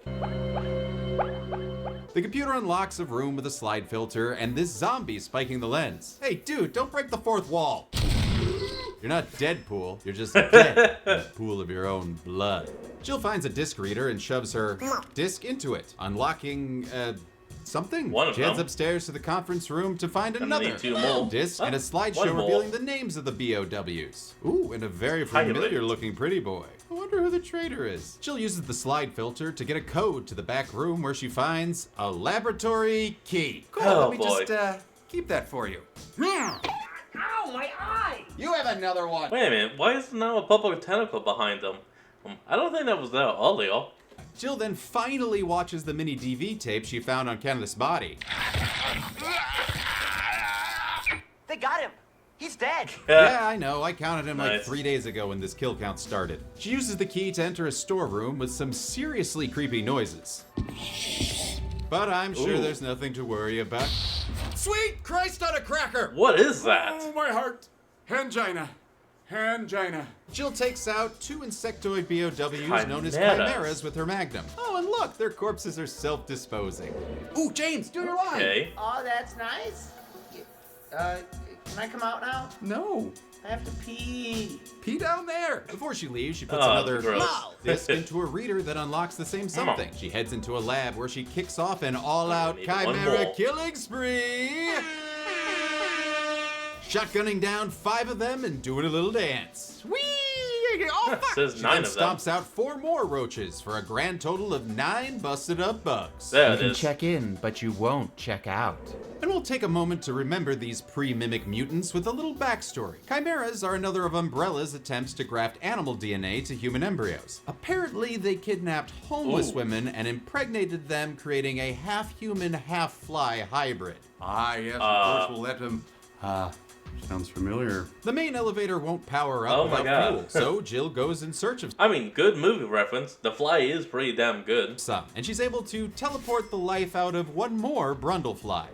The computer unlocks a room with a slide filter and this zombie spiking the lens. Hey, dude, don't break the fourth wall. You're not Deadpool, you're just dead in a pool of your own blood. Jill finds a disc reader and shoves her disc into it, unlocking, something. One of She heads them. upstairs to the conference room to find another need two more. disc and a One slideshow more. revealing the names of the BOWs. Ooh, and a very familiar looking pretty boy. I wonder who the traitor is. Jill uses the slide filter to get a code to the back room where she finds a laboratory key. Cool, Oh, let me boy. just keep that for you. Ow, my eye! You have another one. Wait a minute, why is there now a purple tentacle behind them? I don't think that was there earlier. Jill then finally watches the mini DV tape she found on Kenneth's body. They got him. He's dead. Yeah, I know. I counted him like Nice. 3 days ago when this kill count started. She uses the key to enter a storeroom with some seriously creepy noises. But I'm sure Ooh. there's nothing to worry about. Sweet Christ on a cracker! What is that? Oh, my heart. Hangina. Hangina. Jill takes out 2 insectoid BOWs known as Chimeras. chimeras with her magnum. Oh, and look, their corpses are self-disposing. Ooh, James, do your line! Okay. Oh, that's nice. Can I come out now? No. I have to pee. Pee down there! Before she leaves, she puts Oh, another gross. disc into a reader that unlocks the same something. She heads into a lab where she kicks off an all-out Maybe one chimera more. killing spree! Shotgunning down 5 of them and doing a little dance. Whee! Oh, fuck! Says She 9 then of them. stomps out 4 more roaches for a grand total of 9 busted up bugs. There You it can is. check in, but you won't check out. And we'll take a moment to remember these pre-mimic mutants with a little backstory. Chimeras are another of Umbrella's attempts to graft animal DNA to human embryos. Apparently, they kidnapped homeless Ooh. women and impregnated them, creating a half-human, half-fly hybrid. Ah, yes, of course we'll let him. Sounds familiar. The main elevator won't power up Oh my without God. fuel, so Jill goes in search of I mean, good movie reference. The Fly is pretty damn good. some, and she's able to teleport the life out of one more Brundlefly.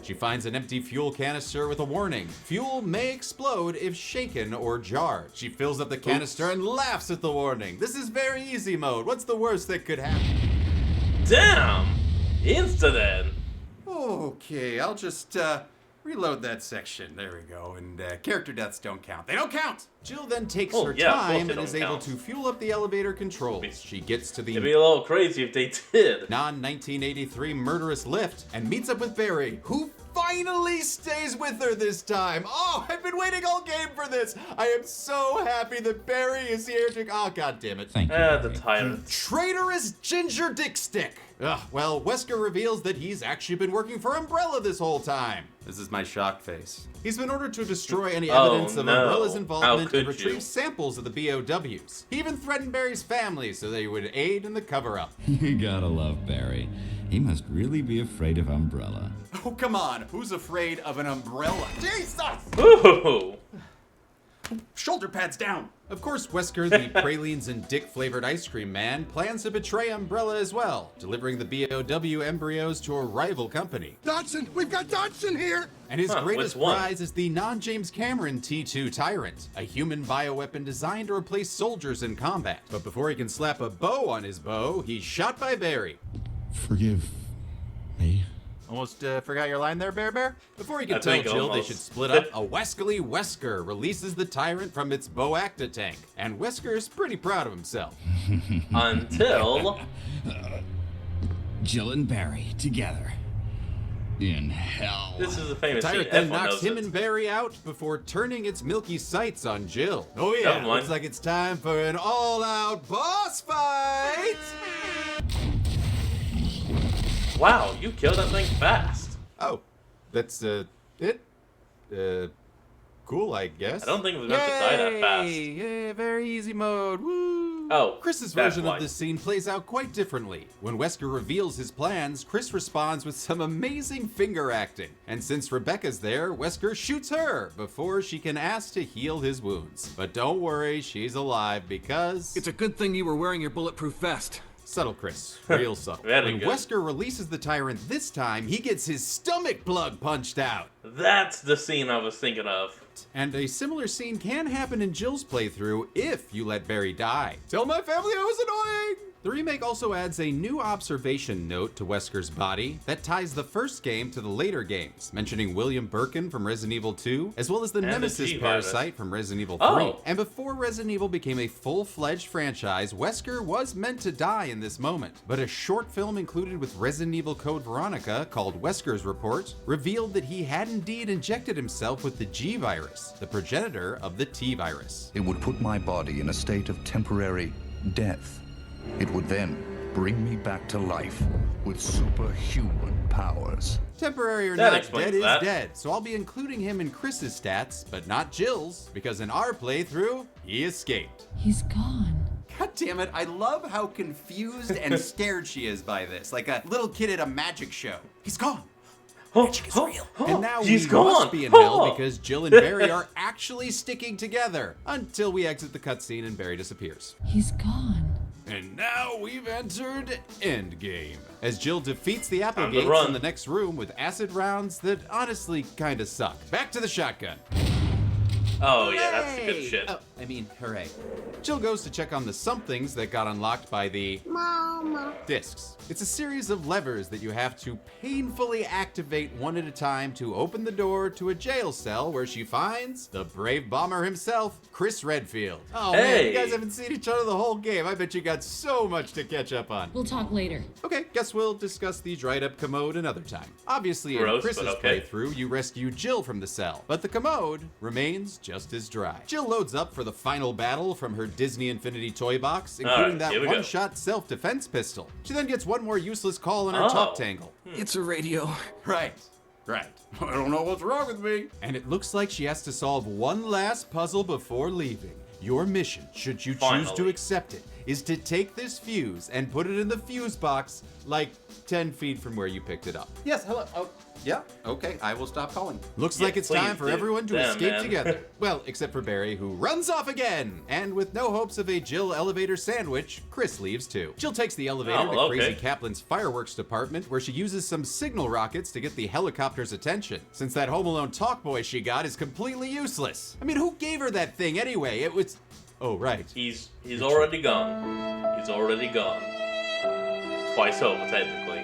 She finds an empty fuel canister with a warning. Fuel may explode if shaken or jarred. She fills up the canister and laughs at the warning. This is very easy mode. What's the worst that could happen? Damn! Insta then. Okay, I'll just reload that section. There we go. And character deaths don't count. They don't count! Jill then takes Oh, her yeah, of course time they and is don't able count. to fuel up the elevator controls. She gets to It'd be the a little crazy if they did. non-1983 murderous lift and meets up with Barry, who finally stays with her this time. Oh, I've been waiting all game for this. I am so happy that Barry is here to... Oh, God damn it. Thank you. The tyrant. Traitorous ginger dick stick. Ugh, well, Wesker reveals that he's actually been working for Umbrella this whole time. This is my shocked face. He's been ordered to destroy any Oh, evidence of no. Umbrella's How involvement could and retrieve you? samples of the BOWs. He even threatened Barry's family so they would aid in the cover-up. You gotta love Barry. He must really be afraid of Umbrella. Oh, come on. Who's afraid of an umbrella? Jesus! Ooh! Shoulder pads down. Of course, Wesker, the pralines and dick-flavored ice cream man, plans to betray Umbrella as well, delivering the BOW embryos to a rival company. Dodson! We've got Dodson here! And his Huh, greatest which one? prize is the non-James Cameron T2 Tyrant, a human bioweapon designed to replace soldiers in combat. But before he can slap a bow on his bow, he's shot by Barry. Forgive me. Almost forgot your line there, Bear? Before he can I tell think Jill they almost. should split up, a Weskerly Wesker releases the Tyrant from its Boacta tank. And Wesker's pretty proud of himself. Until... Jill and Barry together. In hell. This is a famous scene. Tyrant then Everyone knocks knows him it. and Barry out before turning its milky sights on Jill. Oh yeah, Never mind. looks like it's time for an all-out boss fight! Wow, you killed that thing fast. Oh, that's, it? Cool, I guess. I don't think it was meant to die that fast. Yeah, very easy mode, woo! Oh, Chris's that's version why. of this scene plays out quite differently. When Wesker reveals his plans, Chris responds with some amazing finger acting. And since Rebecca's there, Wesker shoots her before she can ask to heal his wounds. But don't worry, she's alive because... It's a good thing you were wearing your bulletproof vest. Subtle, Chris. Real subtle. Very When good. Wesker releases the Tyrant this time, he gets his stomach plug punched out. That's the scene I was thinking of. And a similar scene can happen in Jill's playthrough if you let Barry die. Tell my family I was annoying! The remake also adds a new observation note to Wesker's body that ties the first game to the later games, mentioning William Birkin from Resident Evil 2, as well as the And the Nemesis G-Virus. parasite from Resident Evil 3. Oh. And before Resident Evil became a full-fledged franchise, Wesker was meant to die in this moment. But a short film included with Resident Evil Code Veronica, called Wesker's Report, revealed that he had indeed injected himself with the G-Virus, the progenitor of the T-Virus. It would put my body in a state of temporary death. It would then bring me back to life with superhuman powers. Temporary or That not, explains dead is that. dead, so I'll be including him in Chris's stats, but not Jill's, because in our playthrough, he escaped. He's gone. God damn it, I love how confused and scared she is by this, like a little kid at a magic show. He's gone. Magic is real. And now He's we gone. must be in hell because Jill and Barry are actually sticking together until we exit the cutscene and Barry disappears. He's gone. And now we've entered Endgame, as Jill defeats the Time to Applegates run. in the next room with acid rounds that honestly kinda suck. Back to the shotgun. Oh yeah, that's the good Hooray! shit. Oh, I mean, hooray. Jill goes to check on the somethings that got unlocked by the Mama. discs. It's a series of levers that you have to painfully activate one at a time to open the door to a jail cell where she finds the brave bomber himself, Chris Redfield. Oh man, Hey. you guys haven't seen each other the whole game. I bet you got so much to catch up on. We'll talk later. Okay, guess we'll discuss the dried up commode another time. Obviously, Gross, in Chris's but okay. playthrough, you rescue Jill from the cell, but the commode remains just as dry. Jill loads up for the final battle from her Disney Infinity toy box, including Alright, here that we go. one-shot self-defense pistol. She then gets one more useless call in her Oh. top tangle. It's a radio. Right. I don't know what's wrong with me. And it looks like she has to solve one last puzzle before leaving. Your mission, should you choose to Finally. accept it, is to take this fuse and put it in the fuse box like 10 feet from where you picked it up. Yes, hello. Oh, yeah, okay, I will stop calling. Looks Yeah, like it's please time for do. everyone to Damn, escape man. together. Well, except for Barry, who runs off again. And with no hopes of a Jill elevator sandwich, Chris leaves too. Jill takes the elevator Oh, to okay. Crazy Kaplan's fireworks department, where she uses some signal rockets to get the helicopter's attention, since that Home Alone talk boy she got is completely useless. I mean, who gave her that thing anyway? It was... Oh, right. He's already gone. He's already gone. Twice over, technically.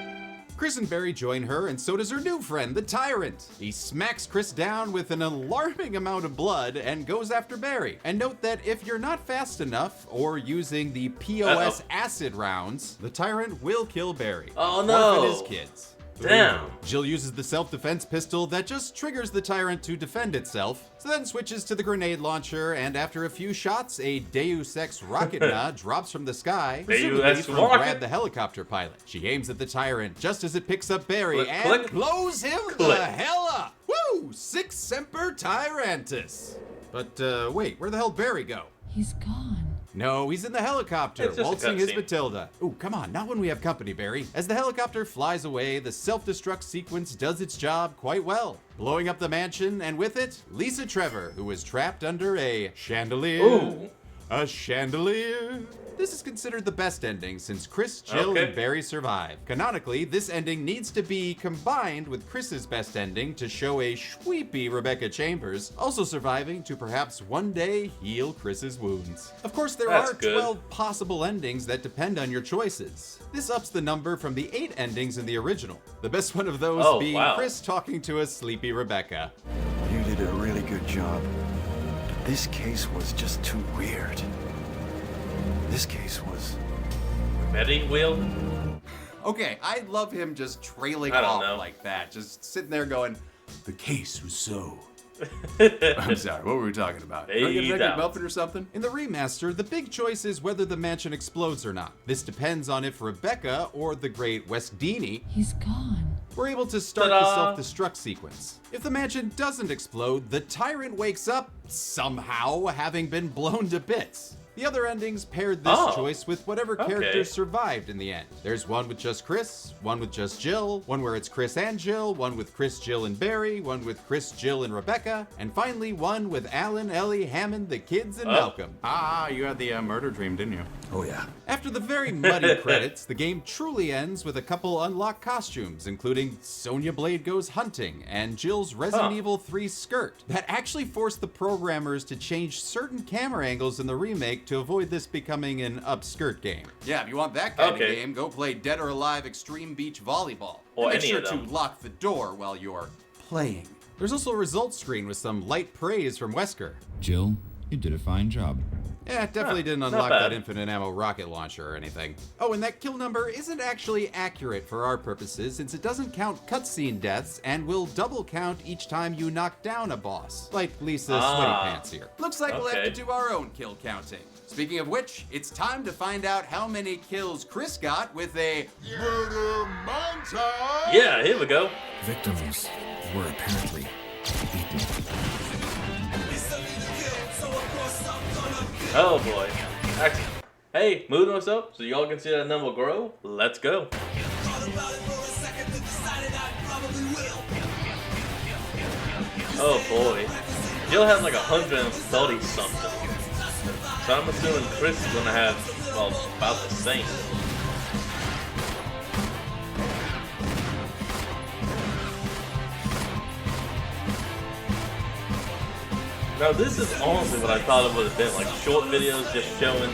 Chris and Barry join her, and so does her new friend, the Tyrant. He smacks Chris down with an alarming amount of blood and goes after Barry. And note that if you're not fast enough, or using the POS acid rounds, the Tyrant will kill Barry. Oh, no. Orphan his kids. Damn. Jill uses the self-defense pistol that just triggers the Tyrant to defend itself, so then switches to the grenade launcher, and after a few shots, a Deus Ex Rocketna drops from the sky, presumably Ex from Rocket? Brad the helicopter pilot. She aims at the Tyrant just as it picks up Barry Click, and click. blows him Click. the hell up! Woo! Sic Semper Tyrantus! But wait, where the hell Barry go? He's gone. No, he's in the helicopter, It's just a waltzing his cutscene. Matilda. Ooh, come on, not when we have company, Barry. As the helicopter flies away, the self-destruct sequence does its job quite well, blowing up the mansion, and with it, Lisa Trevor, who is trapped under a chandelier. Ooh. A chandelier. This is considered the best ending since Chris, Jill, Okay. and Barry survive. Canonically, this ending needs to be combined with Chris's best ending to show a sweepy Rebecca Chambers also surviving to perhaps one day heal Chris's wounds. Of course, there That's are good. 12 possible endings that depend on your choices. This ups the number from the 8 endings in the original. The best one of those Oh, being wow. Chris talking to a sleepy Rebecca. You did a really good job. This case was just too weird. This case was... Betting wheel? Okay, I love him just trailing I don't off know. like that, just sitting there going, the case was so... I'm sorry, what were we talking about? Hey, Did I get a doubt. muffin or something? In the remaster, the big choice is whether the mansion explodes or not. This depends on if Rebecca or the great Wes Dini He's gone. were able to start the Ta-da! self-destruct sequence. If the mansion doesn't explode, the Tyrant wakes up, somehow, having been blown to bits. The other endings paired this Oh. choice with whatever Okay. characters survived in the end. There's one with just Chris, one with just Jill, one where it's Chris and Jill, one with Chris, Jill, and Barry, one with Chris, Jill, and Rebecca, and finally one with Alan, Ellie, Hammond, the kids, and Oh. Malcolm. You had the murder dream, didn't you? Oh, yeah. After the very muddy credits, the game truly ends with a couple unlocked costumes, including Sonya Blade Goes Hunting and Jill's Resident Evil 3 skirt, that actually forced the programmers to change certain camera angles in the remake to avoid this becoming an upskirt game. Yeah, if you want that kind Okay. of game, go play Dead or Alive Extreme Beach Volleyball. Or And make any sure of to them. lock the door while you're playing. There's also a results screen with some light praise from Wesker. Jill, you did a fine job. Yeah, it definitely didn't not unlock bad. that infinite ammo rocket launcher or anything. Oh, and that kill number isn't actually accurate for our purposes since it doesn't count cutscene deaths and will double count each time you knock down a boss, like Lisa Sweaty Pants here. Looks like we'll have Okay. to do our own kill counting. Speaking of which, it's time to find out how many kills Chris got with a murder montage. Yeah, here we go. Victims were apparently eaten. Oh boy. Actually, hey, moving us up so y'all can see that number grow. Let's go. Oh boy. Jill has like 130 something. So I'm assuming Chris is gonna have, well, about the same. Now this is honestly what I thought it would have been, like short videos just showing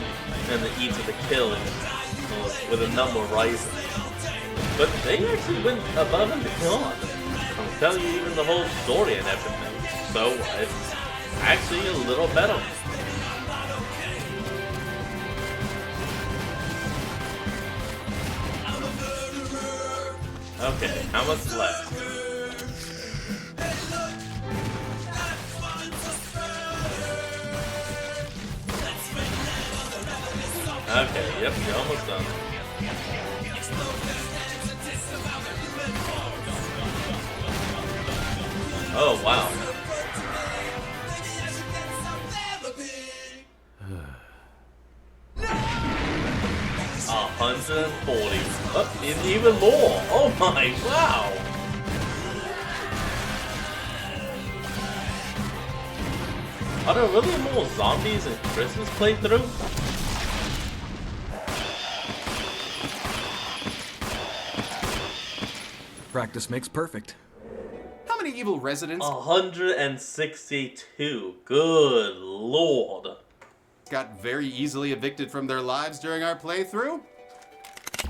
and each of the kills with a number rising. But they actually went above and beyond. I'm telling you, even the whole story and everything. So it's actually a little better. Okay, how much left? Okay, yep, you're almost done. Oh, wow. 140. Oh, even more. Oh my, wow. Are there really more zombies in Chris's playthrough? Practice makes perfect. How many evil residents 162. Good lord. got very easily evicted from their lives during our playthrough?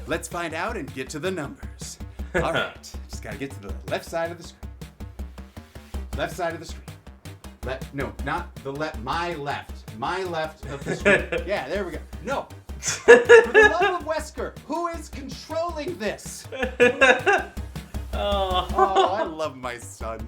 Let's find out and get to the numbers. All right, just gotta get to the left side of the screen. Left side of the screen. No, not the left. My left of the screen. Yeah, there we go. No. For the love of Wesker, who is controlling this? Oh, I love my son.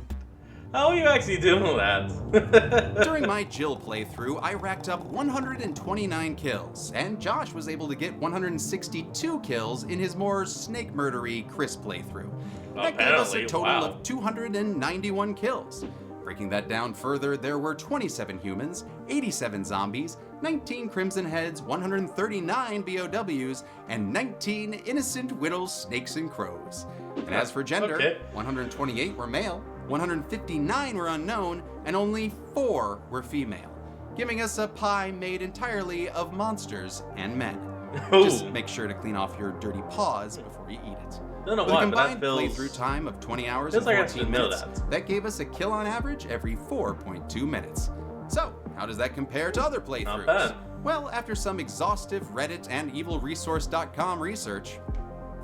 How are you actually doing that? During my Jill playthrough, I racked up 129 kills, and Josh was able to get 162 kills in his more snake murdery Chris playthrough. That gave us a total of 291 kills. Breaking that down further, there were 27 humans, 87 zombies, 19 Crimson Heads, 139 BOWs, and 19 innocent widows, snakes, and crows. And as for gender, 128 were male, 159 were unknown, and only 4 were female, giving us a pie made entirely of monsters and men. Just make sure to clean off your dirty paws before you eat it. Don't know With why, a but that combined feels... playthrough time of 20 hours feels and like I 14 should know minutes, that gave us a kill on average every 4.2 minutes. So, how does that compare to other playthroughs? Not bad. Well, after some exhaustive Reddit and evilresource.com research,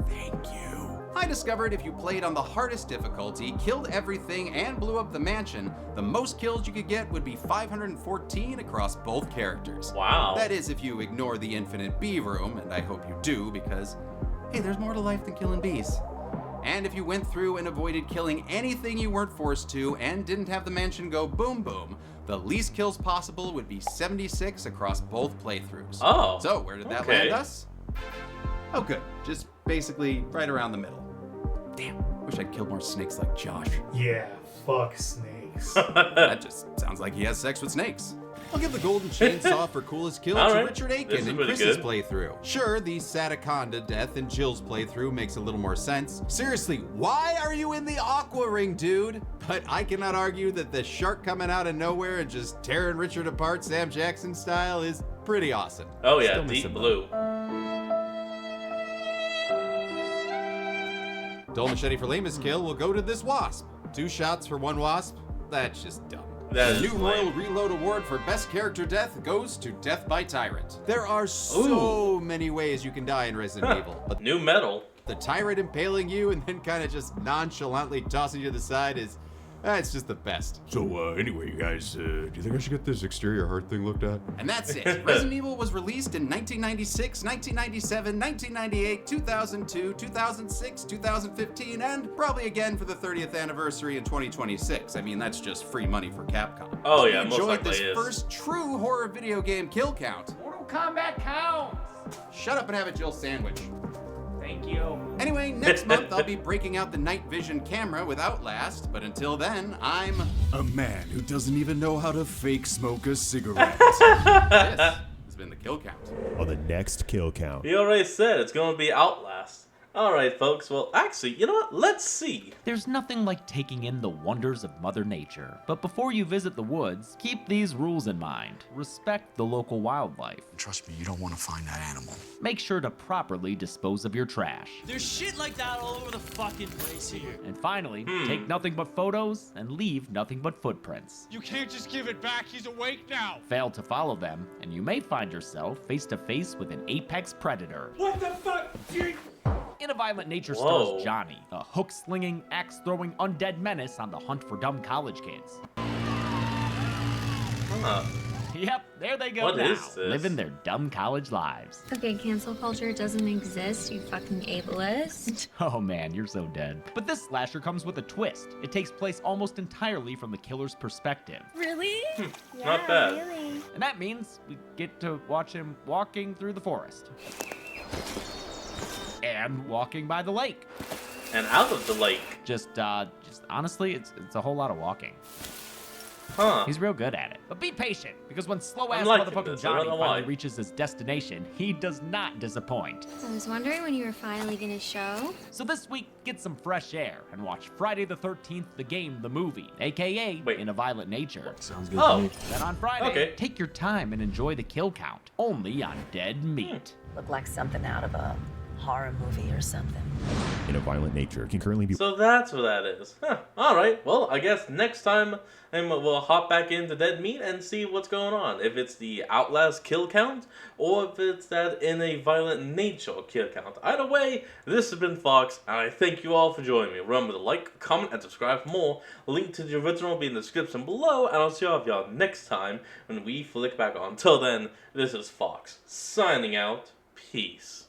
thank you, I discovered if you played on the hardest difficulty, killed everything, and blew up the mansion, the most kills you could get would be 514 across both characters. Wow. That is if you ignore the infinite bee room, and I hope you do, because, hey, there's more to life than killing bees. And if you went through and avoided killing anything you weren't forced to and didn't have the mansion go boom boom, the least kills possible would be 76 across both playthroughs. Oh, so where did that okay. land us? Oh good, just basically right around the middle. Damn, wish I'd killed more snakes like Josh. Yeah, fuck snakes. That just sounds like he has sex with snakes. I'll give the Golden Chainsaw for coolest kill All to right. Richard This Aiken is in pretty Chris's good. playthrough. Sure, the Sataconda death in Jill's playthrough makes a little more sense. Seriously, why are you in the Aqua Ring, dude? But I cannot argue that the shark coming out of nowhere and just tearing Richard apart Sam Jackson style is pretty awesome. Oh yeah, Still miss Deep him, though. Blue. Dull Machete for lamest kill will go to this wasp. 2 shots for 1 wasp? That's just dumb. That the is new lame. Royal Reload Award for Best Character Death goes to Death by Tyrant. There are so many ways you can die in Resident Evil, but New medal. the Tyrant impaling you and then kind of just nonchalantly tossing you to the side is, it's just the best. So, anyway, you guys, do you think I should get this exterior heart thing looked at? And that's it. Resident Evil was released in 1996, 1997, 1998, 2002, 2006, 2015, and probably again for the 30th anniversary in 2026. I mean, that's just free money for Capcom. Oh, Hope yeah, you most enjoyed likely this is. first true horror video game kill count. Mortal Kombat counts. Shut up and have a Jill sandwich. Thank you. Anyway, next month I'll be breaking out the night vision camera with Outlast, but until then, I'm A man who doesn't even know how to fake smoke a cigarette. This has been the kill count. On the next kill count. He already said it's gonna be Outlast. Alright, folks, well, actually, you know what? Let's see. There's nothing like taking in the wonders of Mother Nature. But before you visit the woods, keep these rules in mind. Respect the local wildlife. Trust me, you don't want to find that animal. Make sure to properly dispose of your trash. There's shit like that all over the fucking place here. And finally, take nothing but photos and leave nothing but footprints. You can't just give it back. He's awake now. Fail to follow them, and you may find yourself face to face with an apex predator. What the fuck? In A Violent Nature Whoa. stars Johnny, a hook-slinging, axe-throwing undead menace on the hunt for dumb college kids. Huh. Yep, there they go What now, is this? living their dumb college lives. Okay, cancel culture doesn't exist, you fucking ableist. Oh man, you're so dead. But this slasher comes with a twist. It takes place almost entirely from the killer's perspective. Really? Not bad. Really. And that means we get to watch him walking through the forest. And walking by the lake. And out of the lake. Just honestly, it's a whole lot of walking. Huh. He's real good at it. But be patient, because when slow-ass I'm liking motherfucking this. I don't Johnny know finally why. reaches his destination, he does not disappoint. I was wondering when you were finally gonna show. So this week, get some fresh air and watch Friday the 13th, the game, the movie, aka In a Violent Nature. Sounds good Oh. to me. Then on Friday, Okay. take your time and enjoy the kill count, only on Dead Meat. Look like something out of a horror movie or something. In a Violent Nature can currently be. So that's what that is. Huh. Alright, well, I guess next time we'll hop back into Dead Meat and see what's going on. If it's the Outlast kill count, or if it's that In a Violent Nature kill count. Either way, this has been Fox, and I thank you all for joining me. Remember to like, comment, and subscribe for more. Link to the original will be in the description below, and I'll see all of y'all next time when we flick back on. Until then, this is Fox, signing out. Peace.